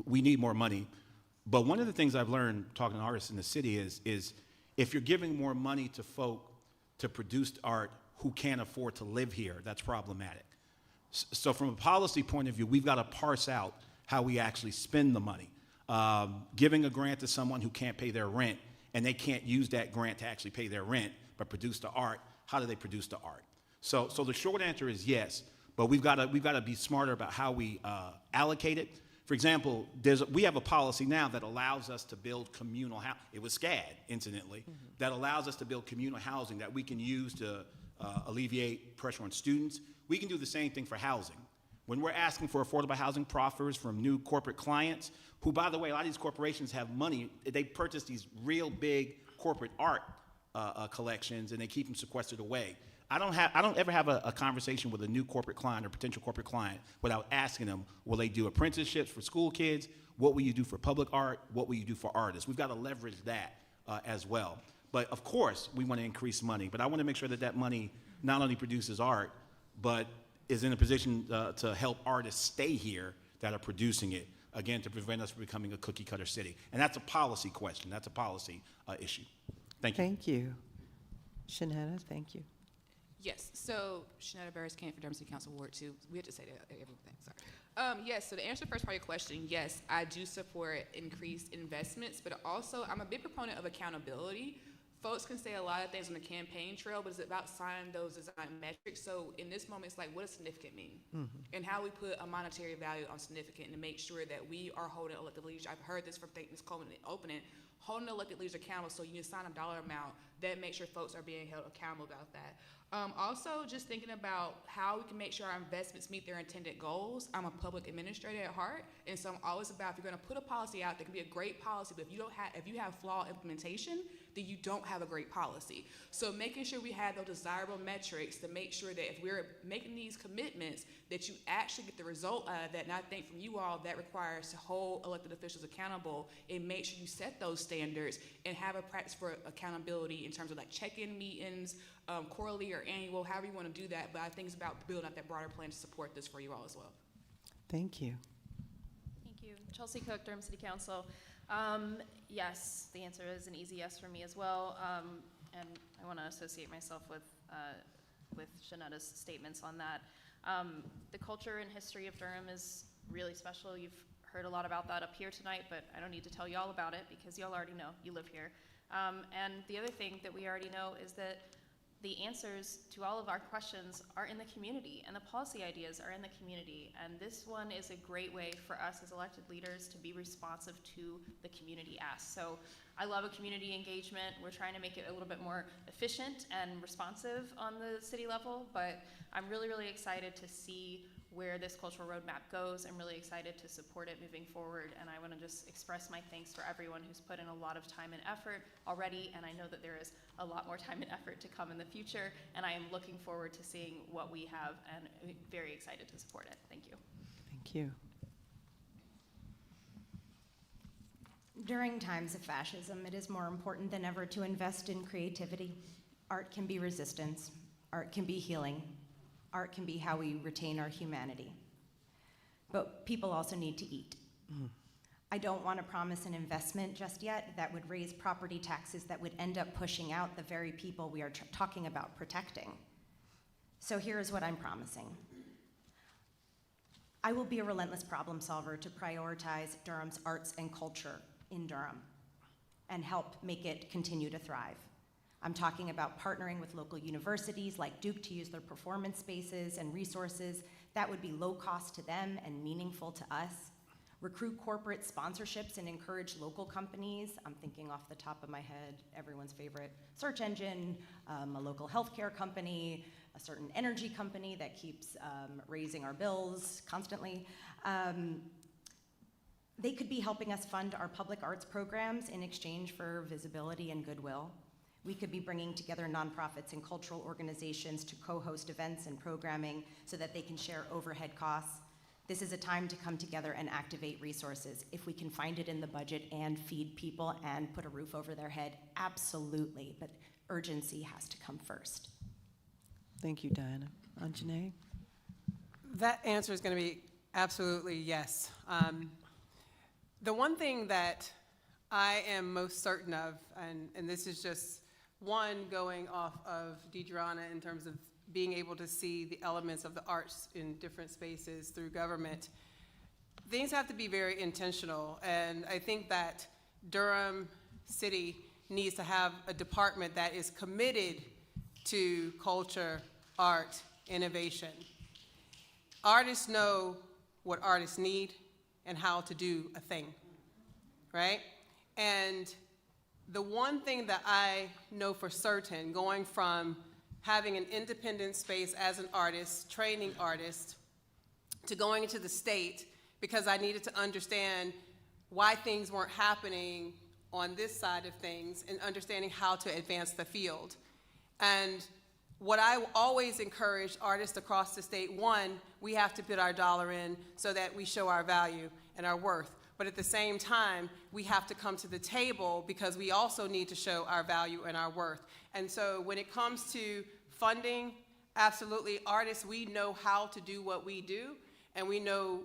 We need more money. But one of the things I've learned talking to artists in the city is if you're giving more money to folk to produce art who can't afford to live here, that's problematic. So from a policy point of view, we've got to parse out how we actually spend the money. Giving a grant to someone who can't pay their rent and they can't use that grant to actually pay their rent but produce the art, how do they produce the art? So the short answer is yes, but we've got to be smarter about how we allocate it. For example, we have a policy now that allows us to build communal housing. It was SCAD, incidentally, that allows us to build communal housing that we can use to alleviate pressure on students. We can do the same thing for housing. When we're asking for affordable housing proffers from new corporate clients, who, by the way, a lot of these corporations have money. They purchase these real big corporate art collections, and they keep them sequestered away. I don't ever have a conversation with a new corporate client or potential corporate client without asking them, will they do apprenticeships for school kids? What will you do for public art? What will you do for artists? We've got to leverage that as well. But of course, we want to increase money, but I want to make sure that money not only produces art, but is in a position to help artists stay here that are producing it, again, to prevent us from becoming a cookie-cutter city. And that's a policy question. That's a policy issue. Thank you. Thank you. Shanetta, thank you. Yes, so Shanetta Barris, candidate for Durham City Council Ward 2. We have to say that everything, sorry. Yes, so to answer the first part of your question, yes, I do support increased investments, but also I'm a big proponent of accountability. folks can say a lot of things on the campaign trail, but it's about signing those design metrics. So in this moment, it's like, what does significant mean? And how we put a monetary value on significant and make sure that we are holding elected leaders. I've heard this from Ms. Coleman in the opening, holding elected leaders accountable, so you can sign a dollar amount that makes sure folks are being held accountable about that. Also, just thinking about how we can make sure our investments meet their intended goals. I'm a public administrator at heart, and so I'm always about, if you're going to put a policy out, that can be a great policy, but if you have flawed implementation, then you don't have a great policy. So making sure we have those desirable metrics to make sure that if we're making these commitments, that you actually get the result out of that. And I think from you all, that requires to hold elected officials accountable and make sure you set those standards and have a practice for accountability in terms of like check-in meetings, quarterly or annual, however you want to do that. But I think it's about building up that broader plan to support this for you all as well. Thank you. Thank you. Chelsea Cook, Durham City Council. Yes, the answer is an easy yes for me as well. And I want to associate myself with Shanetta's statements on that. The culture and history of Durham is really special. You've heard a lot about that up here tonight, but I don't need to tell you all about it because you all already know. You live here. And the other thing that we already know is that the answers to all of our questions are in the community, and the policy ideas are in the community. And this one is a great way for us as elected leaders to be responsive to the community asks. So I love a community engagement. We're trying to make it a little bit more efficient and responsive on the city level, but I'm really, really excited to see where this cultural roadmap goes. I'm really excited to support it moving forward, and I want to just express my thanks for everyone who's put in a lot of time and effort already, and I know that there is a lot more time and effort to come in the future, and I am looking forward to seeing what we have and very excited to support it. Thank you. Thank you. During times of fascism, it is more important than ever to invest in creativity. Art can be resistance. Art can be healing. Art can be how we retain our humanity. But people also need to eat. I don't want to promise an investment just yet that would raise property taxes that would end up pushing out the very people we are talking about protecting. So here's what I'm promising. I will be a relentless problem solver to prioritize Durham's arts and culture in Durham and help make it continue to thrive. I'm talking about partnering with local universities like Duke to use their performance spaces and resources that would be low cost to them and meaningful to us. Recruit corporate sponsorships and encourage local companies. I'm thinking off the top of my head, everyone's favorite search engine, a local healthcare company, a certain energy company that keeps raising our bills constantly. They could be helping us fund our public arts programs in exchange for visibility and goodwill. We could be bringing together nonprofits and cultural organizations to co-host events and programming so that they can share overhead costs. This is a time to come together and activate resources. If we can find it in the budget and feed people and put a roof over their head, absolutely, but urgency has to come first. Thank you, Diana. Anjanae? That answer is going to be absolutely yes. The one thing that I am most certain of, and this is just one going off of Deidreana in terms of being able to see the elements of the arts in different spaces through government, things have to be very intentional. And I think that Durham City needs to have a department that is committed to culture, art, innovation. Artists know what artists need and how to do a thing, right? And the one thing that I know for certain, going from having an independent space as an artist, training artist, to going into the state because I needed to understand why things weren't happening on this side of things and understanding how to advance the field. And what I always encourage artists across the state, one, we have to put our dollar in so that we show our value and our worth. But at the same time, we have to come to the table because we also need to show our value and our worth. And so when it comes to funding, absolutely, artists, we know how to do what we do, and we know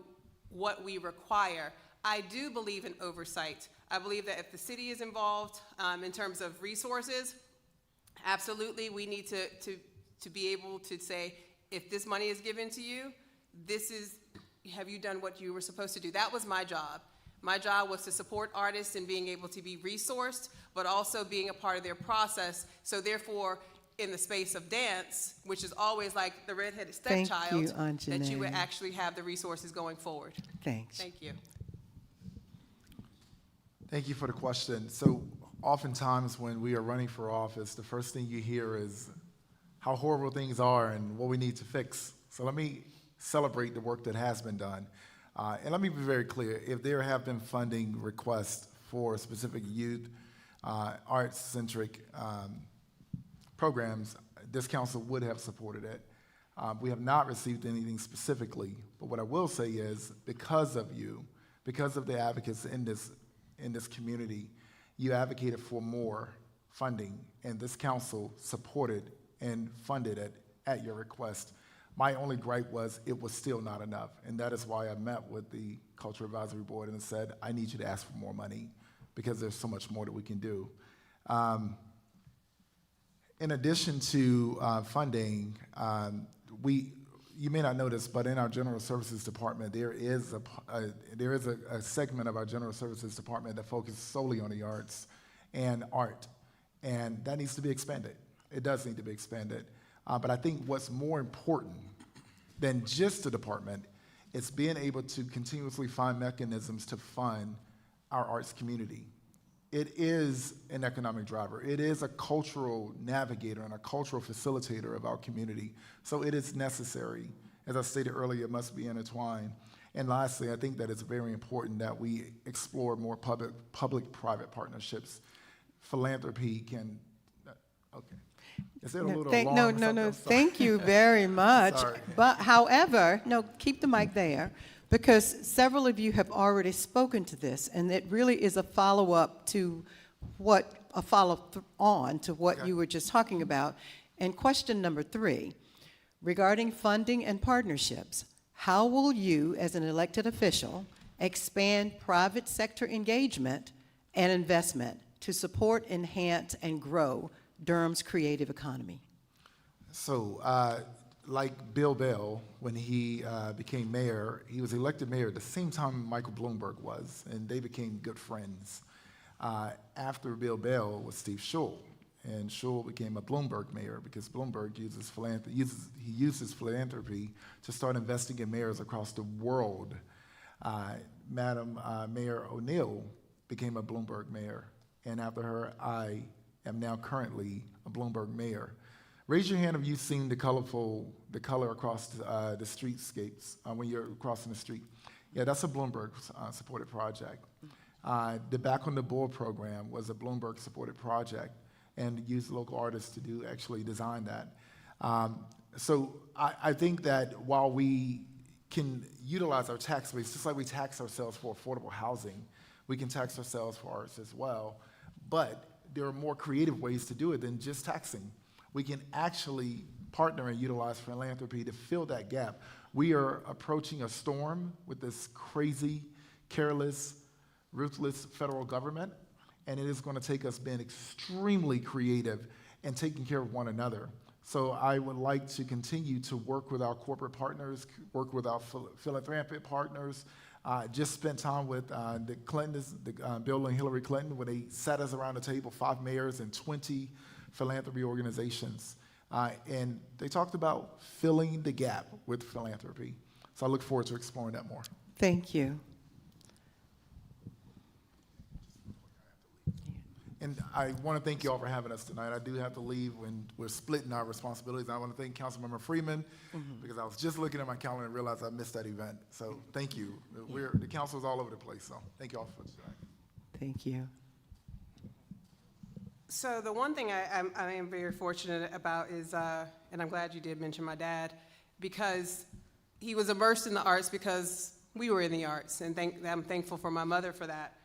what we require. I do believe in oversight. I believe that if the city is involved in terms of resources, absolutely, we need to be able to say, if this money is given to you, have you done what you were supposed to do? That was my job. My job was to support artists in being able to be resourced, but also being a part of their process. So therefore, in the space of dance, which is always like the redheaded Thank stepchild, you, Aunt that you would Janae. actually have the resources going forward. Thanks. Thank you. Thank you for the question. So oftentimes when we are running for office, the first thing you hear is how horrible things are and what we need to fix. So let me celebrate the work that has been done. And let me be very clear, if there have been funding requests for specific youth, arts-centric programs, this council would have supported it. We have not received anything specifically, but what I will say is because of you, because of the advocates in this community, you advocated for more funding, and this council supported and funded it at your request. My only gripe was it was still not enough, and that is why I met with the Culture Advisory Board and said, I need you to ask for more money because there's so much more that we can do. In addition to funding, you may not notice, but in our General Services Department, there is a segment of our General Services Department that focuses solely on the arts and art, and that needs to be expanded. It does need to be expanded. But I think what's more important than just the department is being able to continuously find mechanisms to fund our arts community. It is an economic driver. It is a cultural navigator and a cultural facilitator of our community. So it is necessary. As I stated earlier, it must be intertwined. And lastly, I think that it's very important that we explore more public-private partnerships. Philanthropy can, okay. Is there a little alarm or something? No. Thank you very much. Sorry. But however, no, keep the mic there, because several of you have already spoken to this, and it really is a follow-up to what Okay. you were just talking about. And question number 3, regarding funding and partnerships, how will you, as an elected official, expand private sector engagement and investment to support, enhance, and grow Durham's creative economy? So, like Bill Bell, when he became mayor, he was elected mayor at the same time Michael Bloomberg was, and they became good friends. After Bill Bell was Steve Schul, and Schul became a Bloomberg mayor because Bloomberg uses philanthropy to start investing in mayors across the world. Madam Mayor O'Neill became a Bloomberg mayor, and after her, I am now currently a Bloomberg mayor. Raise your hand if you've seen the color across the streetscapes when you're crossing the street. Yeah, that's a Bloomberg supported project. The Back on the Board program was a Bloomberg supported project and used local artists to actually design that. So I think that while we can utilize our tax base, just like we tax ourselves for affordable housing, we can tax ourselves for arts as well. But there are more creative ways to do it than just taxing. We can actually partner and utilize philanthropy to fill that gap. We are approaching a storm with this crazy, careless, ruthless federal government, and it is going to take us being extremely creative and taking care of one another. So I would like to continue to work with our corporate partners, work with our philanthropic partners. Just spent time with the Clintons, Bill and Hillary Clinton, when they sat us around the table, 5 mayors and 20 philanthropy organizations. And they talked about filling the gap with philanthropy. So I look forward to exploring that more. Thank you. And I want to thank you all for having us tonight. I do have to leave when we're splitting our responsibilities. I want to thank Councilmember Freeman because I was just looking at my calendar and realized I missed that event. So thank you. The council is all over the place, so thank you all for tonight. Thank you. So the one thing I am very fortunate about is, and I'm glad you did mention my dad, because he was immersed in the arts because we were in the arts, and I'm thankful for my mother for that.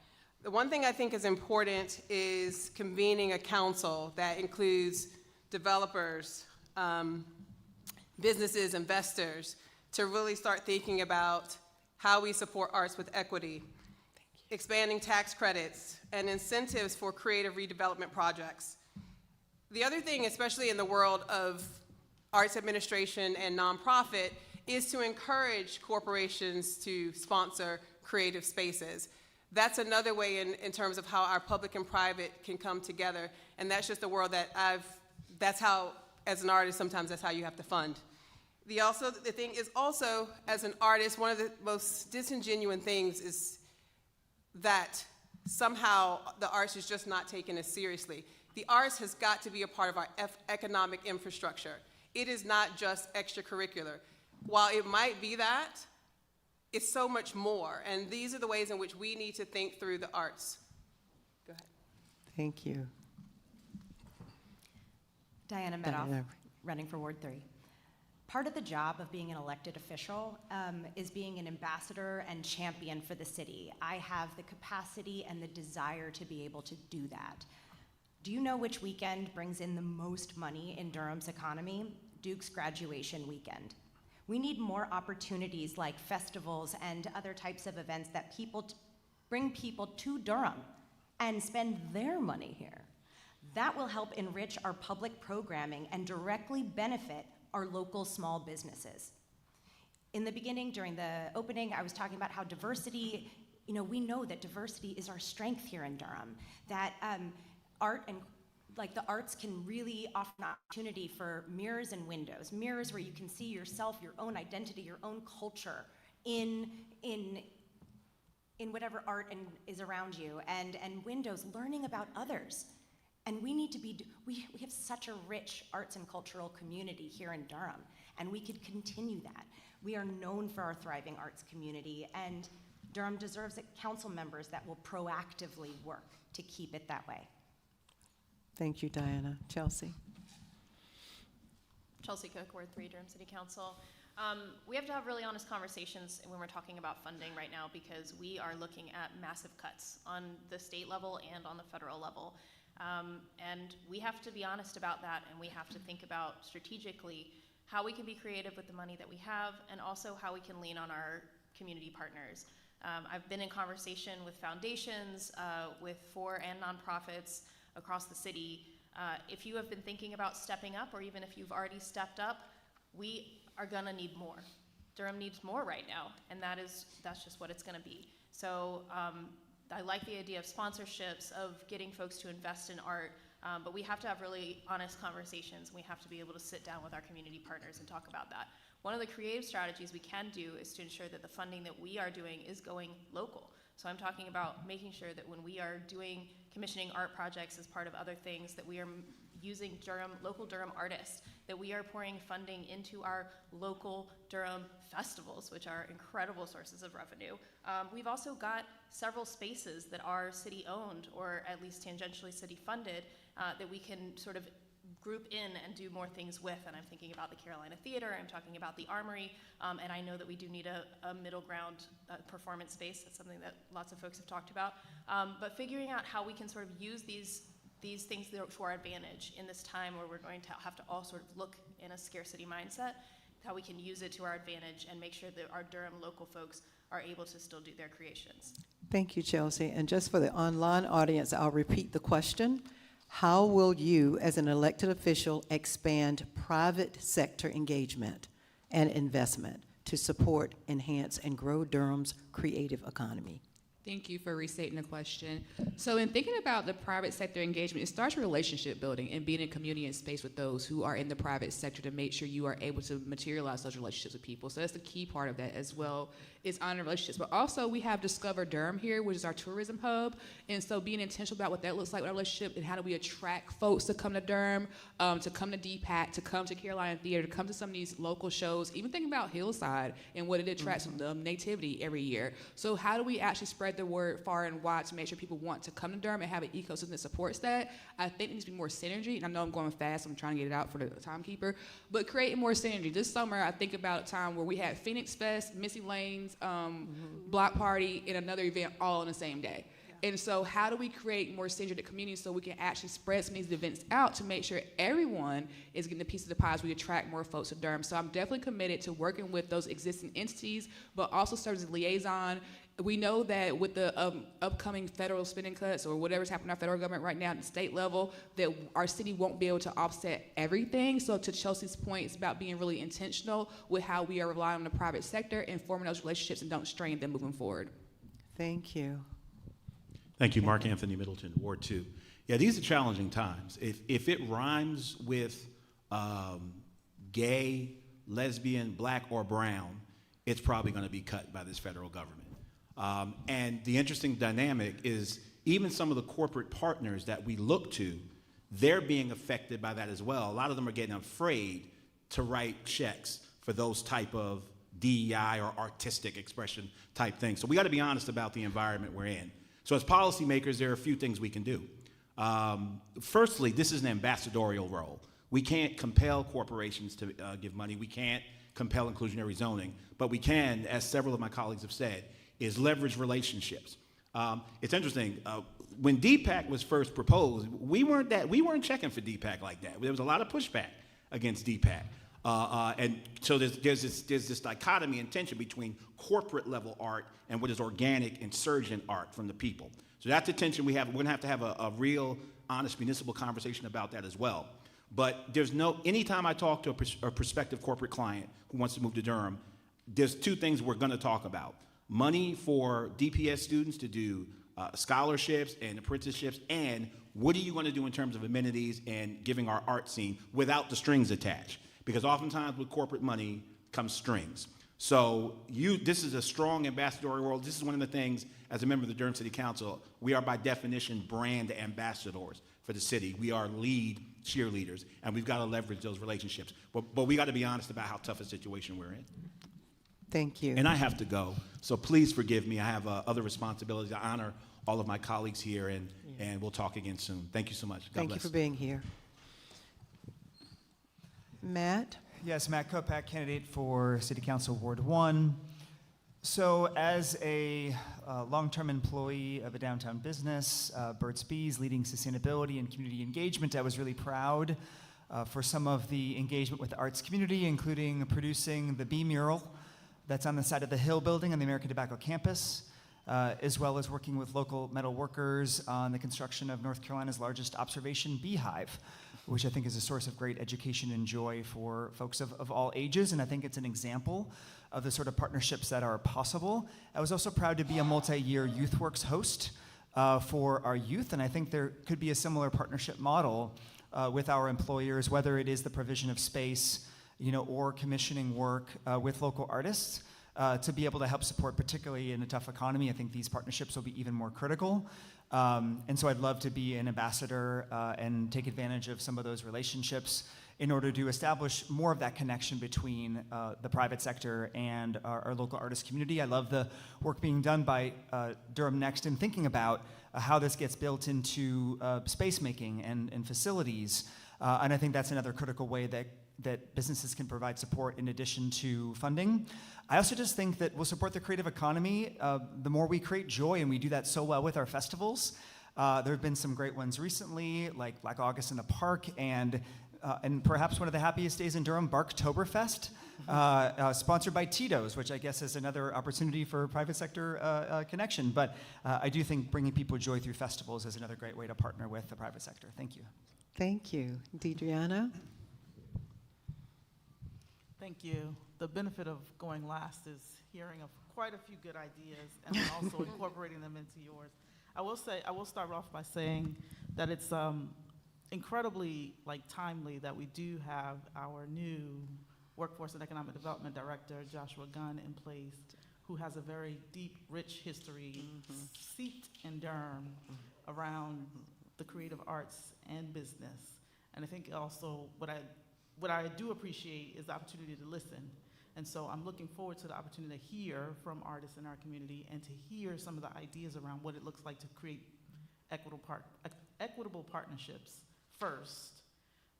The one thing I think is important is convening a council that includes developers, businesses, investors, to really start thinking about how we support arts with equity, expanding tax credits, and incentives for creative redevelopment projects. The other thing, especially in the world of arts administration and nonprofit, is to encourage corporations to sponsor creative spaces. That's another way in terms of how our public and private can come together. And that's just a world that that's how, as an artist, sometimes that's how you have to fund. The thing is also, as an artist, one of the most disingenuous things is that somehow the arts is just not taken as seriously. The arts has got to be a part of our economic infrastructure. It is not just extracurricular. While it might be that, it's so much more. And these are the ways in which we need to think through the arts. Go ahead. Thank you. Diana Medoff, running for Ward 3. Part of the job of being an elected official is being an ambassador and champion for the city. I have the capacity and the desire to be able to do that. Do you know which weekend brings in the most money in Durham's economy? Duke's graduation weekend. We need more opportunities like festivals and other types of events that bring people to Durham and spend their money here. That will help enrich our public programming and directly benefit our local small businesses. In the beginning, during the opening, I was talking about how diversity, we know that diversity is our strength here in Durham, that art and the arts can really offer an opportunity for mirrors and windows, mirrors where you can see yourself, your own identity, your own culture in whatever art is around you, and windows learning about others. And we need to we have such a rich arts and cultural community here in Durham, and we could continue that. We are known for our thriving arts community, and Durham deserves council members that will proactively work to keep it that way. Thank you, Diana. Chelsea? Chelsea Cook, Ward 3, Durham City Council. We have to have really honest conversations when we're talking about funding right now, because we are looking at massive cuts on the state level and on the federal level. And we have to be honest about that, and we have to think about strategically how we can be creative with the money that we have, and also how we can lean on our community partners. I've been in conversation with foundations, with for and nonprofits across the city. If you have been thinking about stepping up, or even if you've already stepped up, we are gonna need more. Durham needs more right now, and that's just what it's gonna be. So I like the idea of sponsorships, of getting folks to invest in art, but we have to have really honest conversations. We have to be able to sit down with our community partners and talk about that. One of the creative strategies we can do is to ensure that the funding that we are doing is going local. So I'm talking about making sure that when we are commissioning art projects as part of other things, that we are using local Durham artists, that we are pouring funding into our local Durham festivals, which are incredible sources of revenue. We've also got several spaces that are city-owned, or at least tangentially city-funded, that we can sort of group in and do more things with. And I'm thinking about the Carolina Theater, I'm talking about the Armory, and I know that we do need a middle ground performance space. That's something that lots of folks have talked about. But figuring out how we can sort of use these things to our advantage in this time where we're going to have to all sort of look in a scarcity mindset, how we can use it to our advantage and make sure that our Durham local folks are able to still do their creations. Thank you, Chelsea. And just for the online audience, I'll repeat the question. How will you, as an elected official, expand private sector engagement and investment to support, enhance, and grow Durham's creative economy? Thank you for restating the question. So in thinking about the private sector engagement, it starts with relationship building and being in community and space with those who are in the private sector to make sure you are able to materialize those relationships with people. So that's the key part of that as well, is honoring relationships. But also we have Discover Durham here, which is our tourism hub. And so being intentional about what that looks like with our relationship and how do we attract folks to come to Durham, to come to DPAC, to come to Carolina Theater, to come to some of these local shows, even thinking about Hillside and what it attracts from nativity every year. So how do we actually spread the word far and wide to make sure people want to come to Durham and have an ecosystem that supports that? I think there needs to be more synergy, and I know I'm going fast, so I'm trying to get it out for the timekeeper, but creating more synergy. This summer, I think about a time where we had Phoenix Fest, Missy Lane's block party, and another event all on the same day. And so how do we create more synergy in the community so we can actually spread some of these events out to make sure everyone is getting a piece of the pie as we attract more folks to Durham? So I'm definitely committed to working with those existing entities, but also serving as a liaison. We know that with the upcoming federal spending cuts or whatever's happening in our federal government right now at the state level, that our city won't be able to offset everything. So to Chelsea's point, it's about being really intentional with how we are relying on the private sector and forming those relationships and don't strain them moving forward. Thank you. Thank you, Mark Anthony Middleton, Ward 2. Yeah, these are challenging times. If it rhymes with gay, lesbian, black, or brown, it's probably going to be cut by this federal government. And the interesting dynamic is even some of the corporate partners that we look to, they're being affected by that as well. A lot of them are getting afraid to write checks for those type of DEI or artistic expression type things. So we got to be honest about the environment we're in. So as policymakers, there are a few things we can do. Firstly, this is an ambassadorial role. We can't compel corporations to give money. We can't compel inclusionary zoning. But we can, as several of my colleagues have said, is leverage relationships. It's interesting. When DPAC was first proposed, we weren't checking for DPAC like that. There was a lot of pushback against DPAC. And so there's this dichotomy and tension between corporate level art and what is organic insurgent art from the people. So that's the tension we have. We're going to have a real, honest municipal conversation about that as well. But anytime I talk to a prospective corporate client who wants to move to Durham, there's two things we're going to talk about. Money for DPS students to do scholarships and apprenticeships, and what are you going to do in terms of amenities and giving our art scene without the strings attached? Because oftentimes with corporate money comes strings. So this is a strong ambassadorial role. This is one of the things, as a member of the Durham City Council, we are by definition brand ambassadors for the city. We are lead cheerleaders, and we've got to leverage those relationships. But we got to be honest about how tough a situation we're in. Thank you. And I have to go, so please forgive me. I have other responsibilities. I honor all of my colleagues here, and we'll talk again soon. Thank you so much. God Thank bless. you for being here. Matt? Yes, Matt Kopak, candidate for City Council Ward 1. So as a long-term employee of a downtown business, Burt's Bees, leading sustainability and community engagement, I was really proud for some of the engagement with the arts community, including producing the bee mural that's on the side of the Hill building on the American Tobacco campus, as well as working with local metal workers on the construction of North Carolina's largest observation beehive, which I think is a source of great education and joy for folks of all ages, and I think it's an example of the sort of partnerships that are possible. I was also proud to be a multi-year YouthWorks host for our youth, and I think there could be a similar partnership model with our employers, whether it is the provision of space, or commissioning work with local artists to be able to help support, particularly in a tough economy. I think these partnerships will be even more critical. And so I'd love to be an ambassador and take advantage of some of those relationships in order to establish more of that connection between the private sector and our local artist community. I love the work being done by Durham Next in thinking about how this gets built into space making and facilities. And I think that's another critical way that businesses can provide support in addition to funding. I also just think that we'll support the creative economy. The more we create joy, and we do that so well with our festivals. There have been some great ones recently, like Black August in the Park, and perhaps one of the happiest days in Durham, Barktoberfest, sponsored by Tito's, which I guess is another opportunity for private sector connection. But I do think bringing people joy through festivals is another great way to partner with the private sector. Thank you. Thank you. Deidreana? Thank you. The benefit of going last is hearing of quite a few good ideas and then also incorporating them into yours. I will start off by saying that it's incredibly timely that we do have our new Workforce and Economic Development Director, Joshua Gunn, in place, who has a very deep, rich history steeped in Durham around the creative arts and business. And I think also what I do appreciate is the opportunity to listen. And so I'm looking forward to the opportunity to hear from artists in our community and to hear some of the ideas around what it looks like to create equitable partnerships first,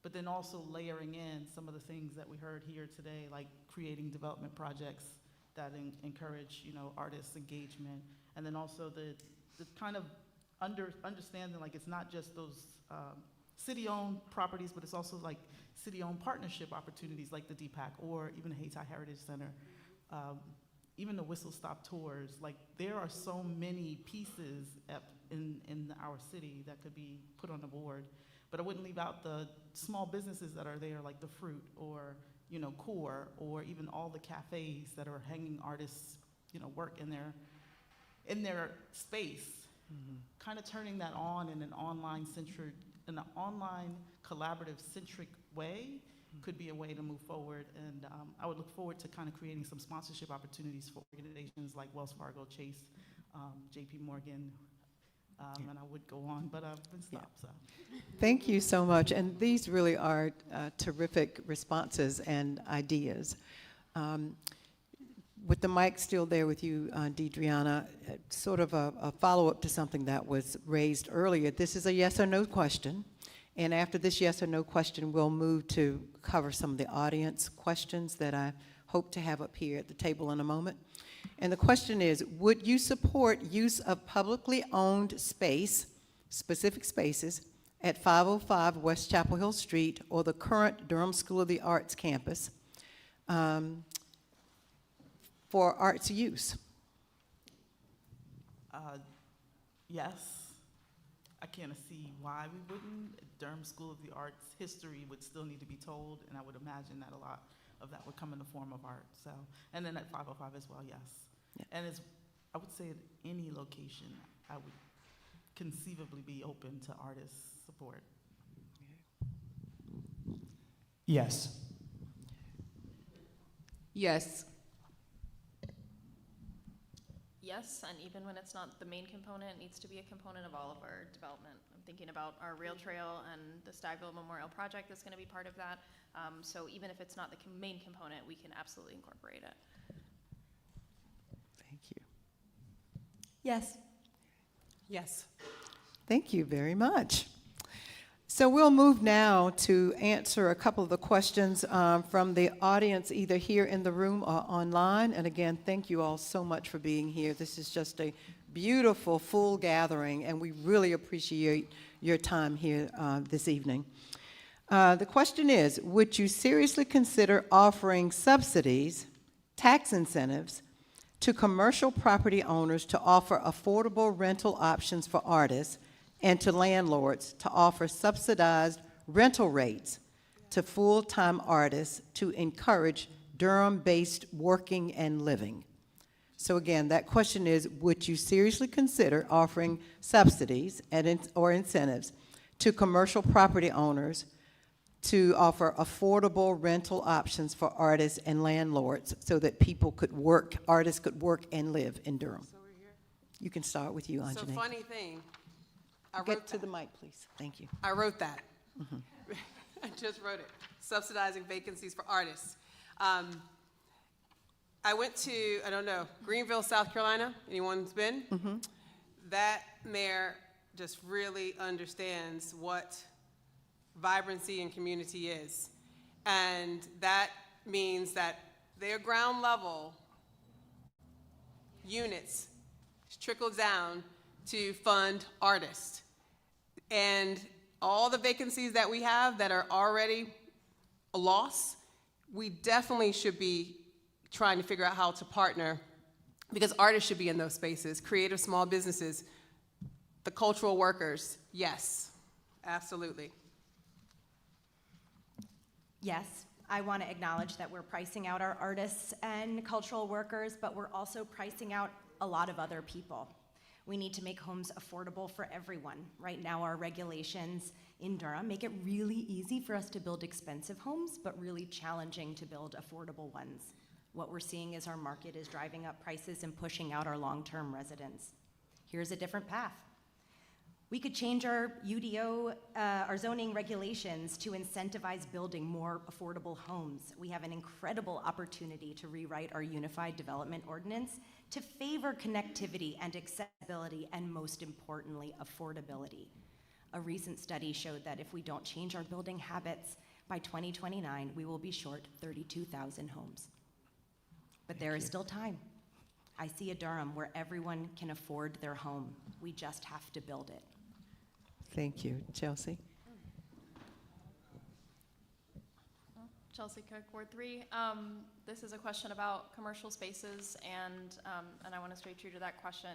but then also layering in some of the things that we heard here today, like creating development projects that encourage, artists' engagement, and then also the kind of understanding, it's not just those city-owned properties, but it's also city-owned partnership opportunities like the DPAC or even the Hayti Heritage Center, even the Whistle Stop Tours. There are so many pieces in our city that could be put on the board, but I wouldn't leave out the small businesses that are there, like the Fruit or Core, or even all the cafes that are hanging artists work in their space. kind of turning that on in an online collaborative centric way could be a way to move forward. And I would look forward to kind of creating some sponsorship opportunities for organizations like Wells Fargo, Chase, JP Morgan, and I would go on, but I've been stopped, so. Thank you so much. And these really are terrific responses and ideas. With the mic still there with you, Deidreana, sort of a follow-up to something that was raised earlier. This is a yes or no question. And after this yes or no question, we'll move to cover some of the audience questions that I hope to have up here at the table in a moment. And the question is, would you support use of publicly owned space, specific spaces, at 505 West Chapel Hill Street or the current Durham School of the Arts campus for arts use? Yes. I can't see why we wouldn't. Durham School of the Arts history would still need to be told, and I would imagine that a lot of that would come in the form of art. So, and then at 505 as well, yes. Yeah. And I would say at any location, I would conceivably be open to artist support. Yes. Yes. Yes, and even when it's not the main component, it needs to be a component of all of our development. I'm thinking about our rail trail and the Stuyville Memorial Project that's going to be part of that. So even if it's not the main component, we can absolutely incorporate it. Thank you. Yes. Yes. Thank you very much. So we'll move now to answer a couple of the questions from the audience, either here in the room or online. And again, thank you all so much for being here. This is just a beautiful, full gathering, and we really appreciate your time here this evening. The question is, would you seriously consider offering subsidies, tax incentives, to commercial property owners to offer affordable rental options for artists, and to landlords to offer subsidized rental rates to full-time artists to encourage Durham-based working and living? So again, that question is, would you seriously consider offering subsidies or incentives to commercial property owners to offer affordable rental options for artists and landlords so that people could work, artists could work and live in Durham? So we're here. You can start with you, Anjanae. So funny thing, I Get wrote to the mic, please. Thank you. I wrote that. I just wrote it. Subsidizing vacancies for artists. I went to, I don't know, Greenville, South Carolina. Anyone's been? That mayor just really understands what vibrancy and community is. And that means that their ground level units trickle down to fund artists. And all the vacancies that we have that are already a loss, we definitely should be trying to figure out how to partner, because artists should be in those spaces, creative small businesses, the cultural workers. Yes, absolutely. Yes, I want to acknowledge that we're pricing out our artists and cultural workers, but we're also pricing out a lot of other people. We need to make homes affordable for everyone. Right now, our regulations in Durham make it really easy for us to build expensive homes, but really challenging to build affordable ones. What we're seeing is our market is driving up prices and pushing out our long-term residents. Here's a different path. We could change our UDO, our zoning regulations to incentivize building more affordable homes. We have an incredible opportunity to rewrite our Unified Development Ordinance to favor connectivity and accessibility, and most importantly, affordability. A recent study showed that if we don't change our building habits, by 2029, we will be short 32,000 homes. But there is still time. I see a Durham where everyone can afford their home. We just have to build it. Thank you. Chelsea? Chelsea Cook, Ward 3. This is a question about commercial spaces, and I want to stay true to that question.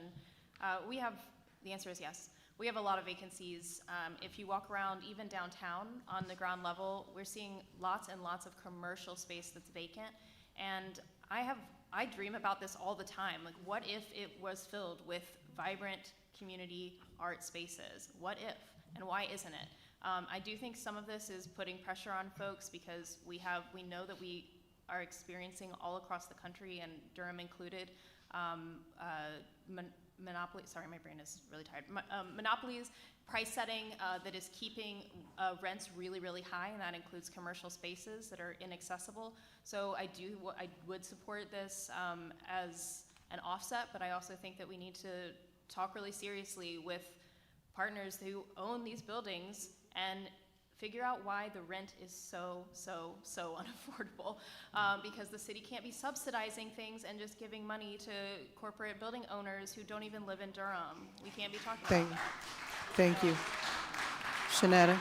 The answer is yes. We have a lot of vacancies. If you walk around even downtown on the ground level, we're seeing lots and lots of commercial space that's vacant. And I have I dream about this all the time. Like, what if it was filled with vibrant community art spaces? What if? And why isn't it? I do think some of this is putting pressure on folks because we know that we are experiencing all across the country, and Durham included, monopoly. Sorry, my brain is really tired. Monopolies, price setting that is keeping rents really, really high, and that includes commercial spaces that are inaccessible. So I would support this as an offset, but I also think that we need to talk really seriously with partners who own these buildings and figure out why the rent is so unaffordable, because the city can't be subsidizing things and just giving money to corporate building owners who don't even live in Durham. We can't be talking about that. Thank you. Shanetta?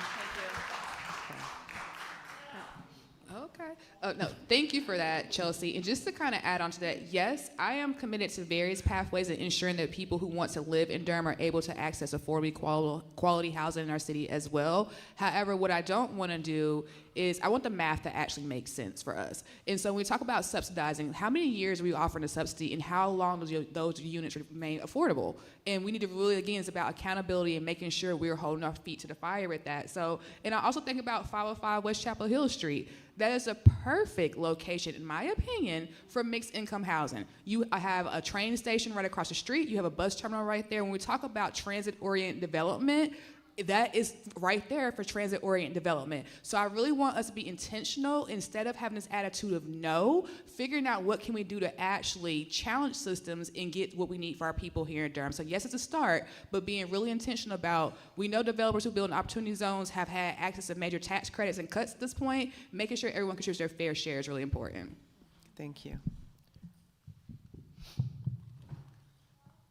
Okay. Oh, no, thank you for that, Chelsea. And just to kind of add on to that, yes, I am committed to various pathways and ensuring that people who want to live in Durham are able to access affordable quality housing in our city as well. However, what I don't want to do is I want the math to actually make sense for us. And so when we talk about subsidizing, how many years are we offering a subsidy and how long do those units remain affordable? And we need to really, again, it's about accountability and making sure we're holding our feet to the fire with that. So, and I also think about 505 West Chapel Hill Street. That is a perfect location, in my opinion, for mixed income housing. You have a train station right across the street. You have a bus terminal right there. When we talk about transit-oriented development, that is right there for transit-oriented development. So I really want us to be intentional instead of having this attitude of no, figuring out what can we do to actually challenge systems and get what we need for our people here in Durham. So yes, it's a start, but being really intentional about, we know developers who build in opportunity zones have had access to major tax credits and cuts at this point. Making sure everyone contributes their fair share is really important. Thank you.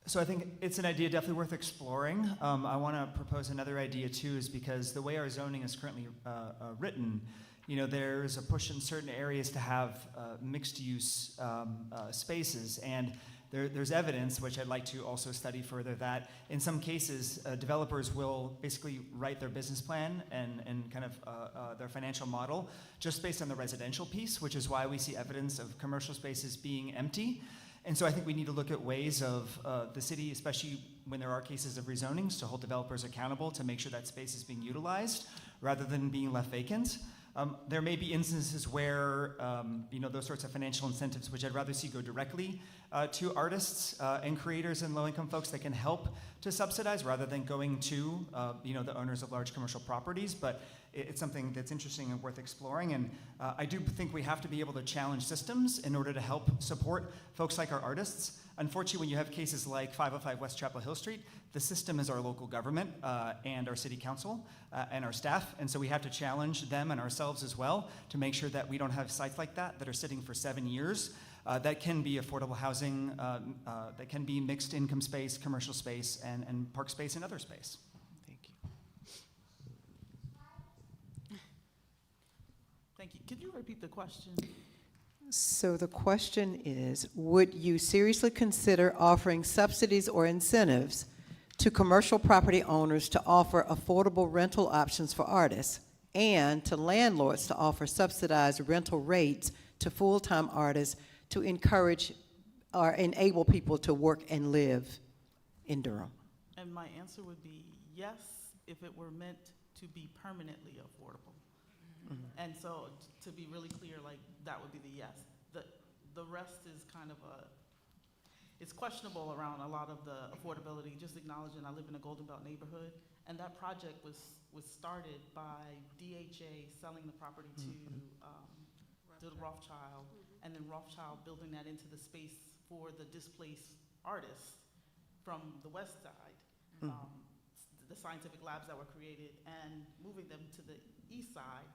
So I think it's an idea definitely worth exploring. I want to propose another idea too, is because the way our zoning is currently written, there's a push in certain areas to have mixed-use spaces, and there's evidence, which I'd like to also study further, that in some cases, developers will basically write their business plan and kind of their financial model just based on the residential piece, which is why we see evidence of commercial spaces being empty. And so I think we need to look at ways of the city, especially when there are cases of rezonings, to hold developers accountable to make sure that space is being utilized rather than being left vacant. There may be instances where, those sorts of financial incentives, which I'd rather see go directly to artists and creators and low-income folks that can help to subsidize rather than going to, the owners of large commercial properties. But it's something that's interesting and worth exploring. And I do think we have to be able to challenge systems in order to help support folks like our artists. Unfortunately, when you have cases like 505 West Chapel Hill Street, the system is our local government and our city council and our staff. And so we have to challenge them and ourselves as well to make sure that we don't have sites like that are sitting for 7 years. That can be affordable housing, that can be mixed income space, commercial space, and park space and other space. Thank you. Thank you. Could you repeat the question? So the question is, would you seriously consider offering subsidies or incentives to commercial property owners to offer affordable rental options for artists, and to landlords to offer subsidized rental rates to full-time artists to encourage or enable people to work and live in Durham? And my answer would be yes, if it were meant to be permanently affordable. And so, to be really clear, that would be the yes. The rest is kind of it's questionable around a lot of the affordability. Just acknowledging I live in a Golden Belt neighborhood, and that project was started by DHA selling the property to Rothschild, and then Rothschild building that into the space for the displaced artists from the west side, the scientific labs that were created, and moving them to the east side,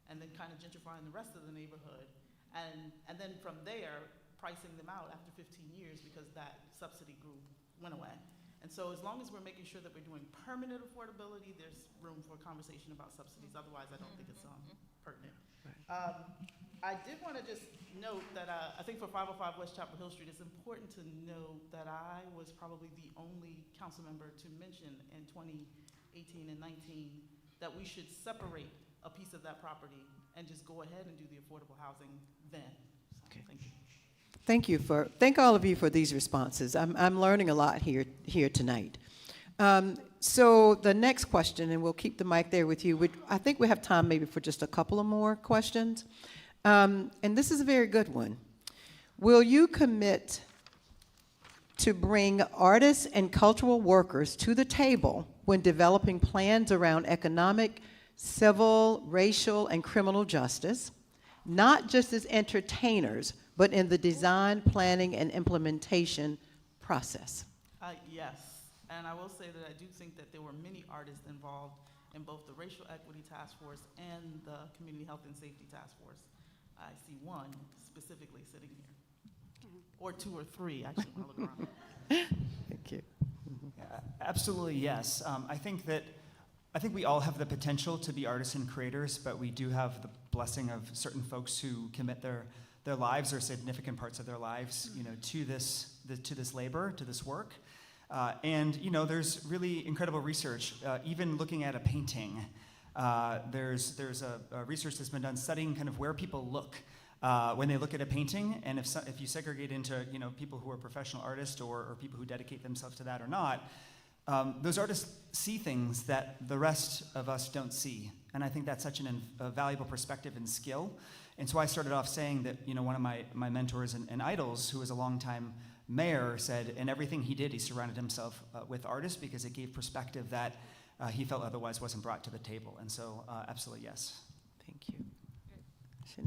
and then kind of gentrifying the rest of the neighborhood, and then from there, pricing them out after 15 years because that subsidy went away. And so as long as we're making sure that we're doing permanent affordability, there's room for a conversation about subsidies. Otherwise, I don't think it's pertinent. I did want to just note that I think for 505 West Chapel Hill Street, it's important to note that I was probably the only council member to mention in 2018 and 19 that we should separate a piece of that property and just go ahead and do the affordable housing then. So, Okay. thank you. Thank all of you for these responses. I'm learning a lot here tonight. So the next question, and we'll keep the mic there with you. I think we have time maybe for just a couple of more questions. And this is a very good one. Will you commit to bring artists and cultural workers to the table when developing plans around economic, civil, racial, and criminal justice, not just as entertainers, but in the design, planning, and implementation process? Yes, and I will say that I do think that there were many artists involved in both the Racial Equity Task Force and the Community Health and Safety Task Force. I see one specifically sitting here. Or two or three, actually, when I look around. Thank you. Yeah, absolutely, yes. I think we all have the potential to be artists and creators, but we do have the blessing of certain folks who commit their lives or significant parts of their lives, to this labor, to this work. And there's really incredible research, even looking at a painting. There's a research that's been done studying kind of where people look when they look at a painting, and if you segregate into people who are professional artists or people who dedicate themselves to that or not, those artists see things that the rest of us don't see, and I think that's such a valuable perspective and skill. And so I started off saying that one of my mentors and idols, who was a longtime mayor, said in everything he did, he surrounded himself with artists because it gave perspective that he felt otherwise wasn't brought to the table. And so absolutely yes. Thank you.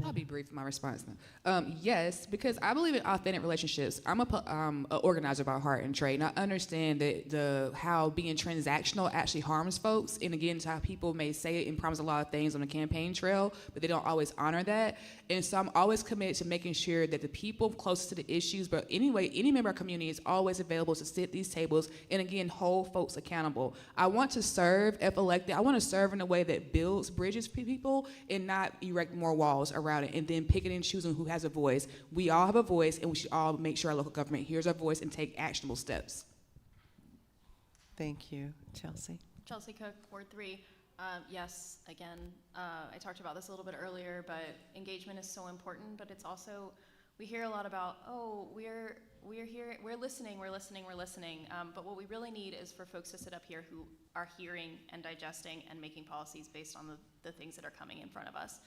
I'll be brief in my response now. Yes, because I believe in authentic relationships. I'm an organizer by heart and trade, and I understand that how being transactional actually harms folks. And again, it's how people may say it and promise a lot of things on the campaign trail, but they don't always honor that. And so I'm always committed to making sure that the people closest to the issues, but anyway, any member of our community is always available to sit at these tables and again, hold folks accountable. I want to serve, if elected, I want to serve in a way that builds bridges for people and not erect more walls around it and then picking and choosing who has a voice. We all have a voice, and we should all make sure our local government hears our voice and take actionable steps. Thank you. Chelsea? Chelsea Cook, Ward 3. Yes, again, I talked about this a little bit earlier, but engagement is so important, but it's also, we hear a lot about, we're here, we're listening, but what we really need is for folks to sit up here who are hearing and digesting and making policies based on the things that are coming in front of us.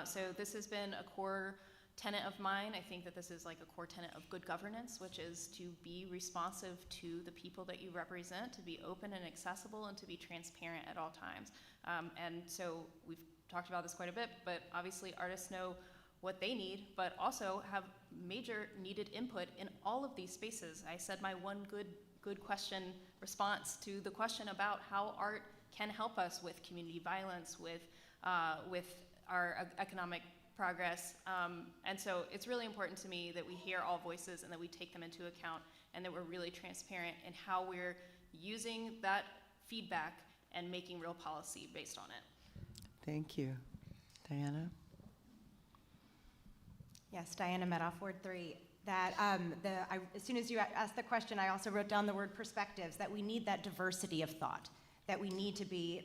So this has been a core tenet of mine. I think that this is like a core tenet of good governance, which is to be responsive to the people that you represent, to be open and accessible, and to be transparent at all times. And so we've talked about this quite a bit, but obviously artists know what they need, but also have major needed input in all of these spaces. I said my one good question response to the question about how art can help us with community violence, with our economic progress. And so it's really important to me that we hear all voices and that we take them into account and that we're really transparent in how we're using that feedback and making real policy based on it. Thank you. Diana? Yes, Diana Medoff, Ward 3. That as soon as you asked the question, I also wrote down the word perspectives, that we need that diversity of thought, that we need to be,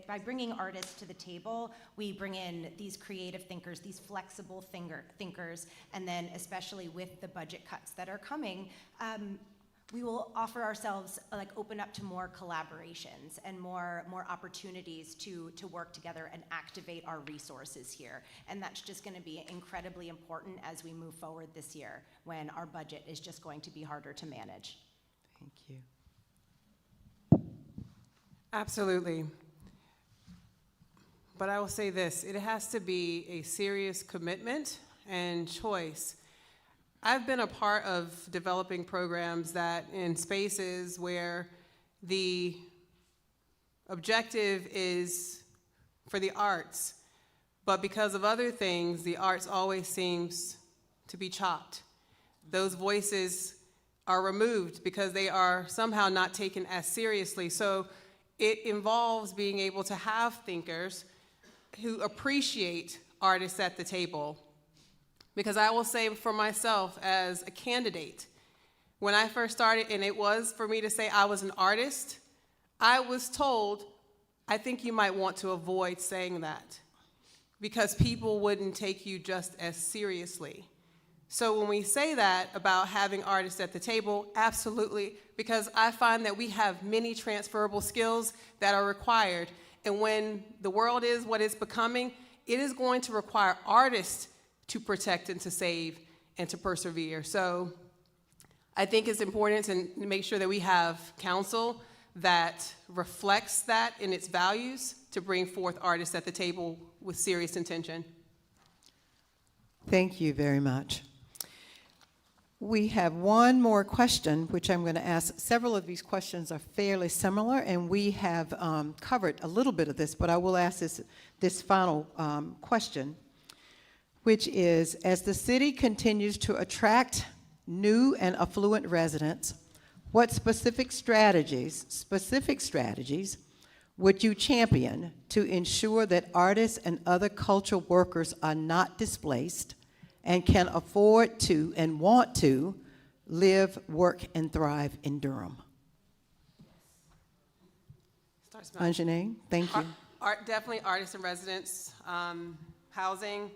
by bringing artists to the table, we bring in these creative thinkers, these flexible thinkers, and then especially with the budget cuts that are coming, we will offer ourselves, open up to more collaborations and more opportunities to work together and activate our resources here. And that's just gonna be incredibly important as we move forward this year, when our budget is just going to be harder to manage. Thank you. Absolutely. But I will say this, it has to be a serious commitment and choice. I've been a part of developing programs that in spaces where the objective is for the arts, but because of other things, the arts always seems to be chopped. Those voices are removed because they are somehow not taken as seriously. So it involves being able to have thinkers who appreciate artists at the table. Because I will say for myself as a candidate, when I first started, and it was for me to say I was an artist, I was told, I think you might want to avoid saying that because people wouldn't take you just as seriously. So when we say that about having artists at the table, absolutely, because I find that we have many transferable skills that are required. And when the world is what it's becoming, it is going to require artists to protect and to save and to persevere. So I think it's important to make sure that we have council that reflects that in its values to bring forth artists at the table with serious intention. Thank you very much. We have one more question, which I'm going to ask. Several of these questions are fairly similar, and we have covered a little bit of this, but I will ask this final question, which is, as the city continues to attract new and affluent residents, what specific strategies would you champion to ensure that artists and other cultural workers are not displaced and can afford to and want to live, work, and thrive in Durham? Anjanae, thank you. Definitely artists and residents, housing,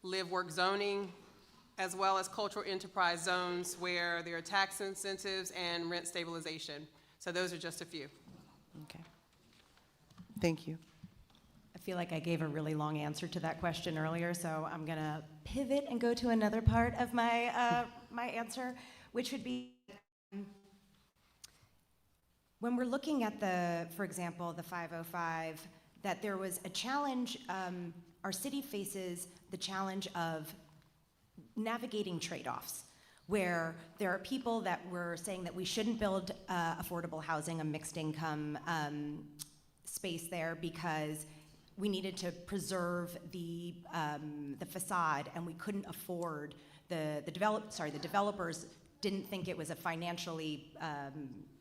live, work zoning, as well as cultural enterprise zones where there are tax incentives and rent stabilization. So those are just a few. Okay. Thank you. I feel like I gave a really long answer to that question earlier, so I'm going to pivot and go to another part of my, my answer, which would be when we're looking at for example, the 505, that there was a challenge, our city faces the challenge of navigating trade-offs, where there are people that were saying that we shouldn't build affordable housing, a mixed income space there, because we needed to preserve the facade, and we couldn't afford the developers didn't think it was a financially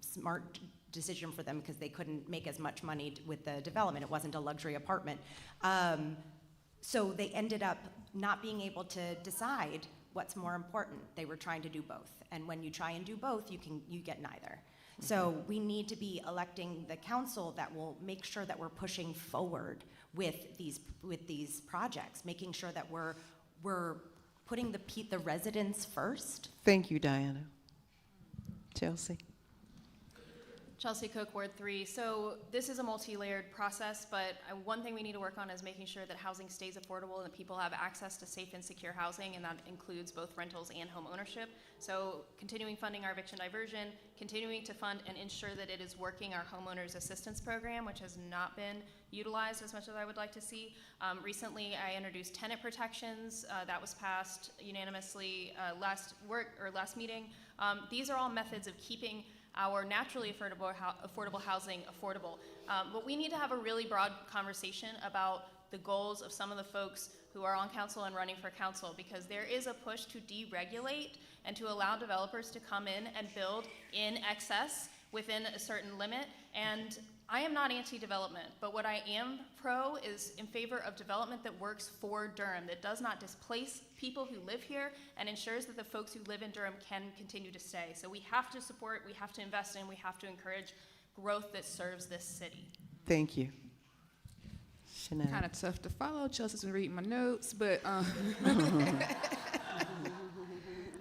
smart decision for them because they couldn't make as much money with the development. It wasn't a luxury apartment. So they ended up not being able to decide what's more important. They were trying to do both. And when you try and do both, you get neither. So we need to be electing the council that will make sure that we're pushing forward with these projects, making sure that we're putting the residents first. Thank you, Diana. Chelsea. Chelsea Cook, Ward 3. So this is a multi-layered process, but one thing we need to work on is making sure that housing stays affordable and that people have access to safe and secure housing, and that includes both rentals and home ownership. So continuing funding our eviction diversion, continuing to fund and ensure that it is working our homeowners assistance program, which has not been utilized as much as I would like to see. Recently, I introduced tenant protections. That was passed unanimously last meeting. These are all methods of keeping our naturally affordable housing affordable. But we need to have a really broad conversation about the goals of some of the folks who are on council and running for council, because there is a push to deregulate and to allow developers to come in and build in excess within a certain limit. And I am not anti-development, but what I am pro is in favor of development that works for Durham, that does not displace people who live here and ensures that the folks who live in Durham can continue to stay. So we have to support, we have to invest in, we have to encourage growth that serves this city. Thank you. Shanae. Kind of tough to follow. Chelsea's been reading my notes, but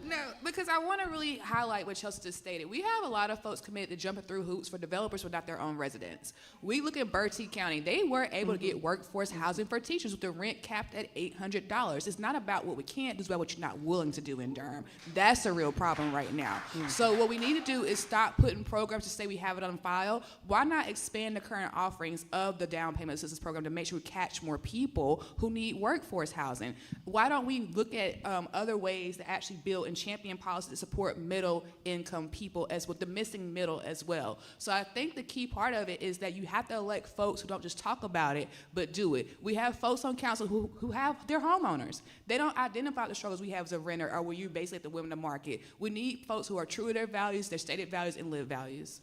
no, because I want to really highlight what Chelsea just stated. We have a lot of folks committed to jumping through hoops for developers without their own residents. We look at Bertie County. They were able to get workforce housing for teachers with the rent capped at $800. It's not about what we can't do, it's about what you're not willing to do in Durham. That's a real problem right now. So what we need to do is stop putting programs to say we have it on file. Why not expand the current offerings of the down payment assistance program to make sure we catch more people who need workforce housing? Why don't we look at other ways to actually build and champion policy to support middle income people as with the missing middle as well? So I think the key part of it is that you have to elect folks who don't just talk about it, but do it. We have folks on council who have, they're homeowners. They don't identify the struggles we have as a renter or where you basically have to win the market. We need folks who are true to their values, their stated values, and live values.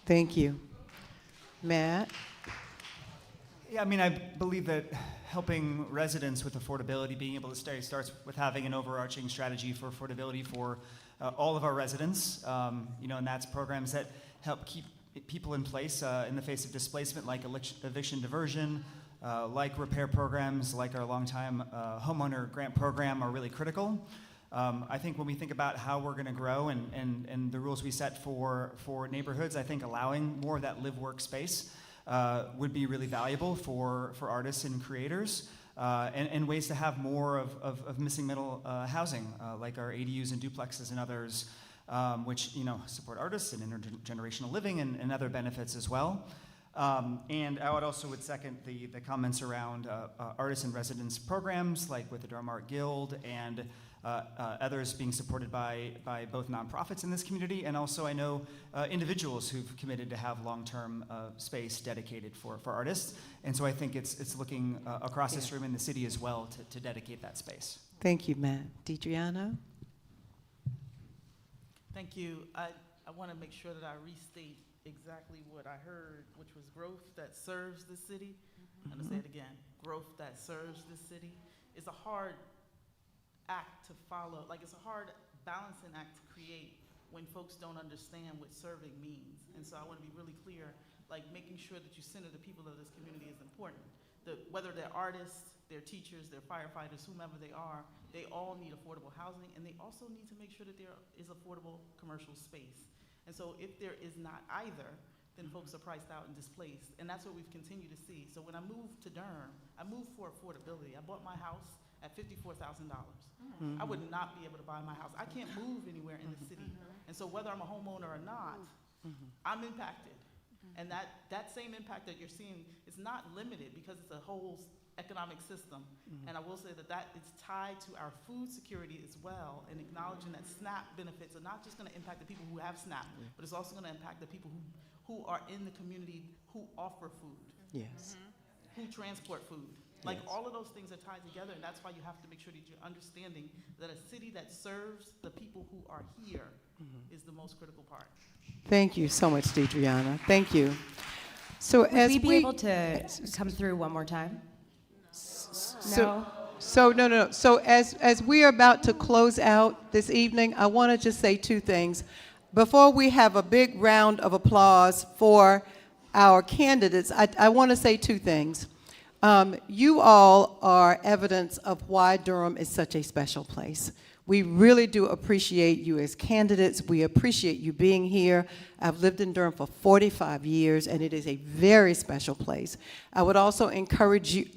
Thank you. Matt? Yeah, I mean, I believe that helping residents with affordability, being able to stay, starts with having an overarching strategy for affordability for all of our residents, and that's programs that help keep people in place in the face of displacement, like eviction diversion, like repair programs, like our longtime homeowner grant program are really critical. I think when we think about how we're going to grow and the rules we set for neighborhoods, I think allowing more of that live-work space would be really valuable for artists and creators, and ways to have more of missing middle housing, like our ADUs and duplexes and others, which support artists and intergenerational living and other benefits as well. And I would second the comments around artists in residence programs, like with the Durham Art Guild and others being supported by both nonprofits in this community, and also I know individuals who've committed to have long-term space dedicated for artists. And so I think it's looking across this room in the city as well to dedicate that space. Thank you, Matt. Deidreana? Thank you. I want to make sure that I restate exactly what I heard, which was growth that serves the city. I'm going to say it again. Growth that serves the city is a hard act to follow. Like, it's a hard balancing act to create when folks don't understand what serving means. And so I want to be really clear, like making sure that you center the people of this community is important. Whether they're artists, they're teachers, they're firefighters, whomever they are, they all need affordable housing, and they also need to make sure that there is affordable commercial space. And so if there is not either, then folks are priced out and displaced. And that's what we've continued to see. So when I moved to Durham, I moved for affordability. I bought my house at $54,000. I would not be able to buy my house. I can't move anywhere in the city. And so whether I'm a homeowner or not, I'm impacted. And that same impact that you're seeing is not limited because it's a whole economic system. And I will say that is tied to our food security as well, and acknowledging that SNAP benefits are not just going to impact the people who have SNAP, but it's also going to impact the people who are in the community who offer food. Yes. Who transport food. Like, all of those things are tied together, and that's why you have to make sure that you're understanding that a city that serves the people who are here is the most critical part. Thank you so much, Deidreana. Thank you. So Would we be able to come through one more time? So as we are about to close out this evening, I want to just say two things. Before we have a big round of applause for our candidates, I want to say two things. You all are evidence of why Durham is such a special place. We really do appreciate you as candidates. We appreciate you being here. I've lived in Durham for 45 years, and it is a very special place. I would also encourage you,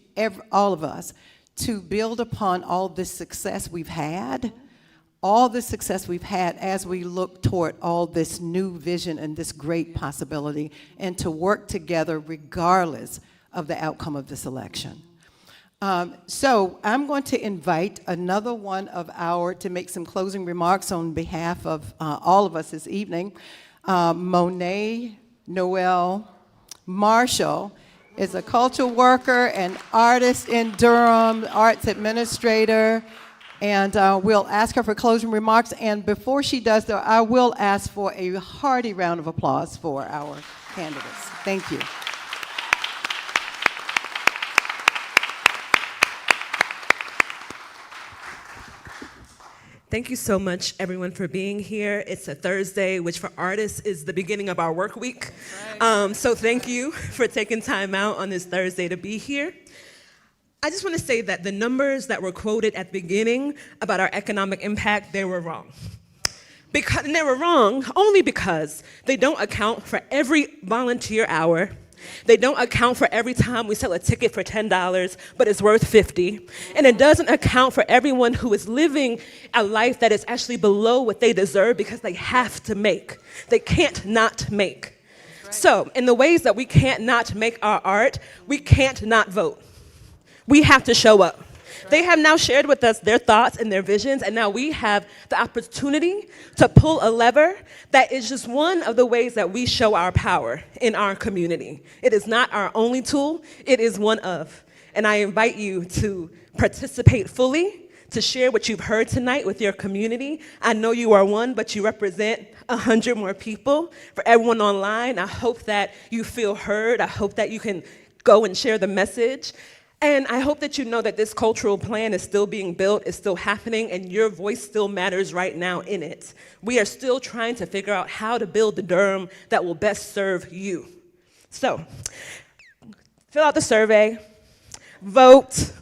all of us, to build upon all this success we've had, as we look toward all this new vision and this great possibility, and to work together regardless of the outcome of this election. So I'm going to invite another one of to make some closing remarks on behalf of all of us this evening. Monet Noel Marshall is a cultural worker and artist in Durham, arts administrator, and we'll ask her for closing remarks. And before she does, though, I will ask for a hearty round of applause for our candidates. Thank you. Thank you so much, everyone, for being here. It's a Thursday, which for artists is the beginning of our work week. So thank you for taking time out on this Thursday to be here. I just want to say that the numbers that were quoted at the beginning about our economic impact, they were wrong. And they were wrong only because they don't account for every volunteer hour. They don't account for every time we sell a ticket for $10, but it's worth $50. And it doesn't account for everyone who is living a life that is actually below what they deserve because they have to make. They can't not make. So in the ways that we can't not make our art, we can't not vote. We have to show up. They have now shared with us their thoughts and their visions, and now we have the opportunity to pull a lever that is just one of the ways that we show our power in our community. It is not our only tool, it is one of. And I invite you to participate fully, to share what you've heard tonight with your community. I know you are one, but you represent 100 more people. For everyone online, I hope that you feel heard. I hope that you can go and share the message. And I hope that you know that this cultural plan is still being built, is still happening, and your voice still matters right now in it. We are still trying to figure out how to build the Durham that will best serve you. So, fill out the survey, vote.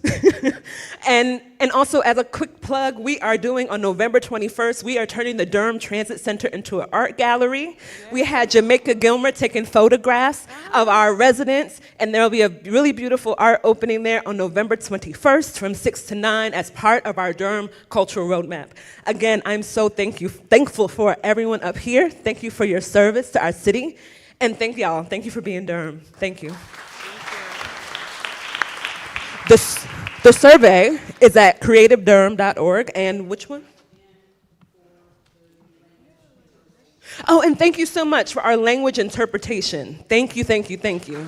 And also, as a quick plug, we are doing on November 21st, we are turning the Durham Transit Center into an art gallery. We had Jamaica Gilmer taking photographs of our residents, and there will be a really beautiful art opening there on November 21st from 6 to 9 as part of our Durham Cultural Roadmap. Again, I'm so thankful for everyone up here. Thank you for your service to our city, and thank y'all. Thank you for being Durham. Thank you. The survey is at creativedurham.org, and which one? Oh, and thank you so much for our language interpretation. Thank you, thank you, thank you.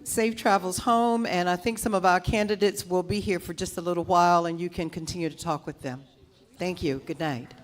Safe travels home, and I think some of our candidates will be here for just a little while, and you can continue to talk with them. Thank you. Good night.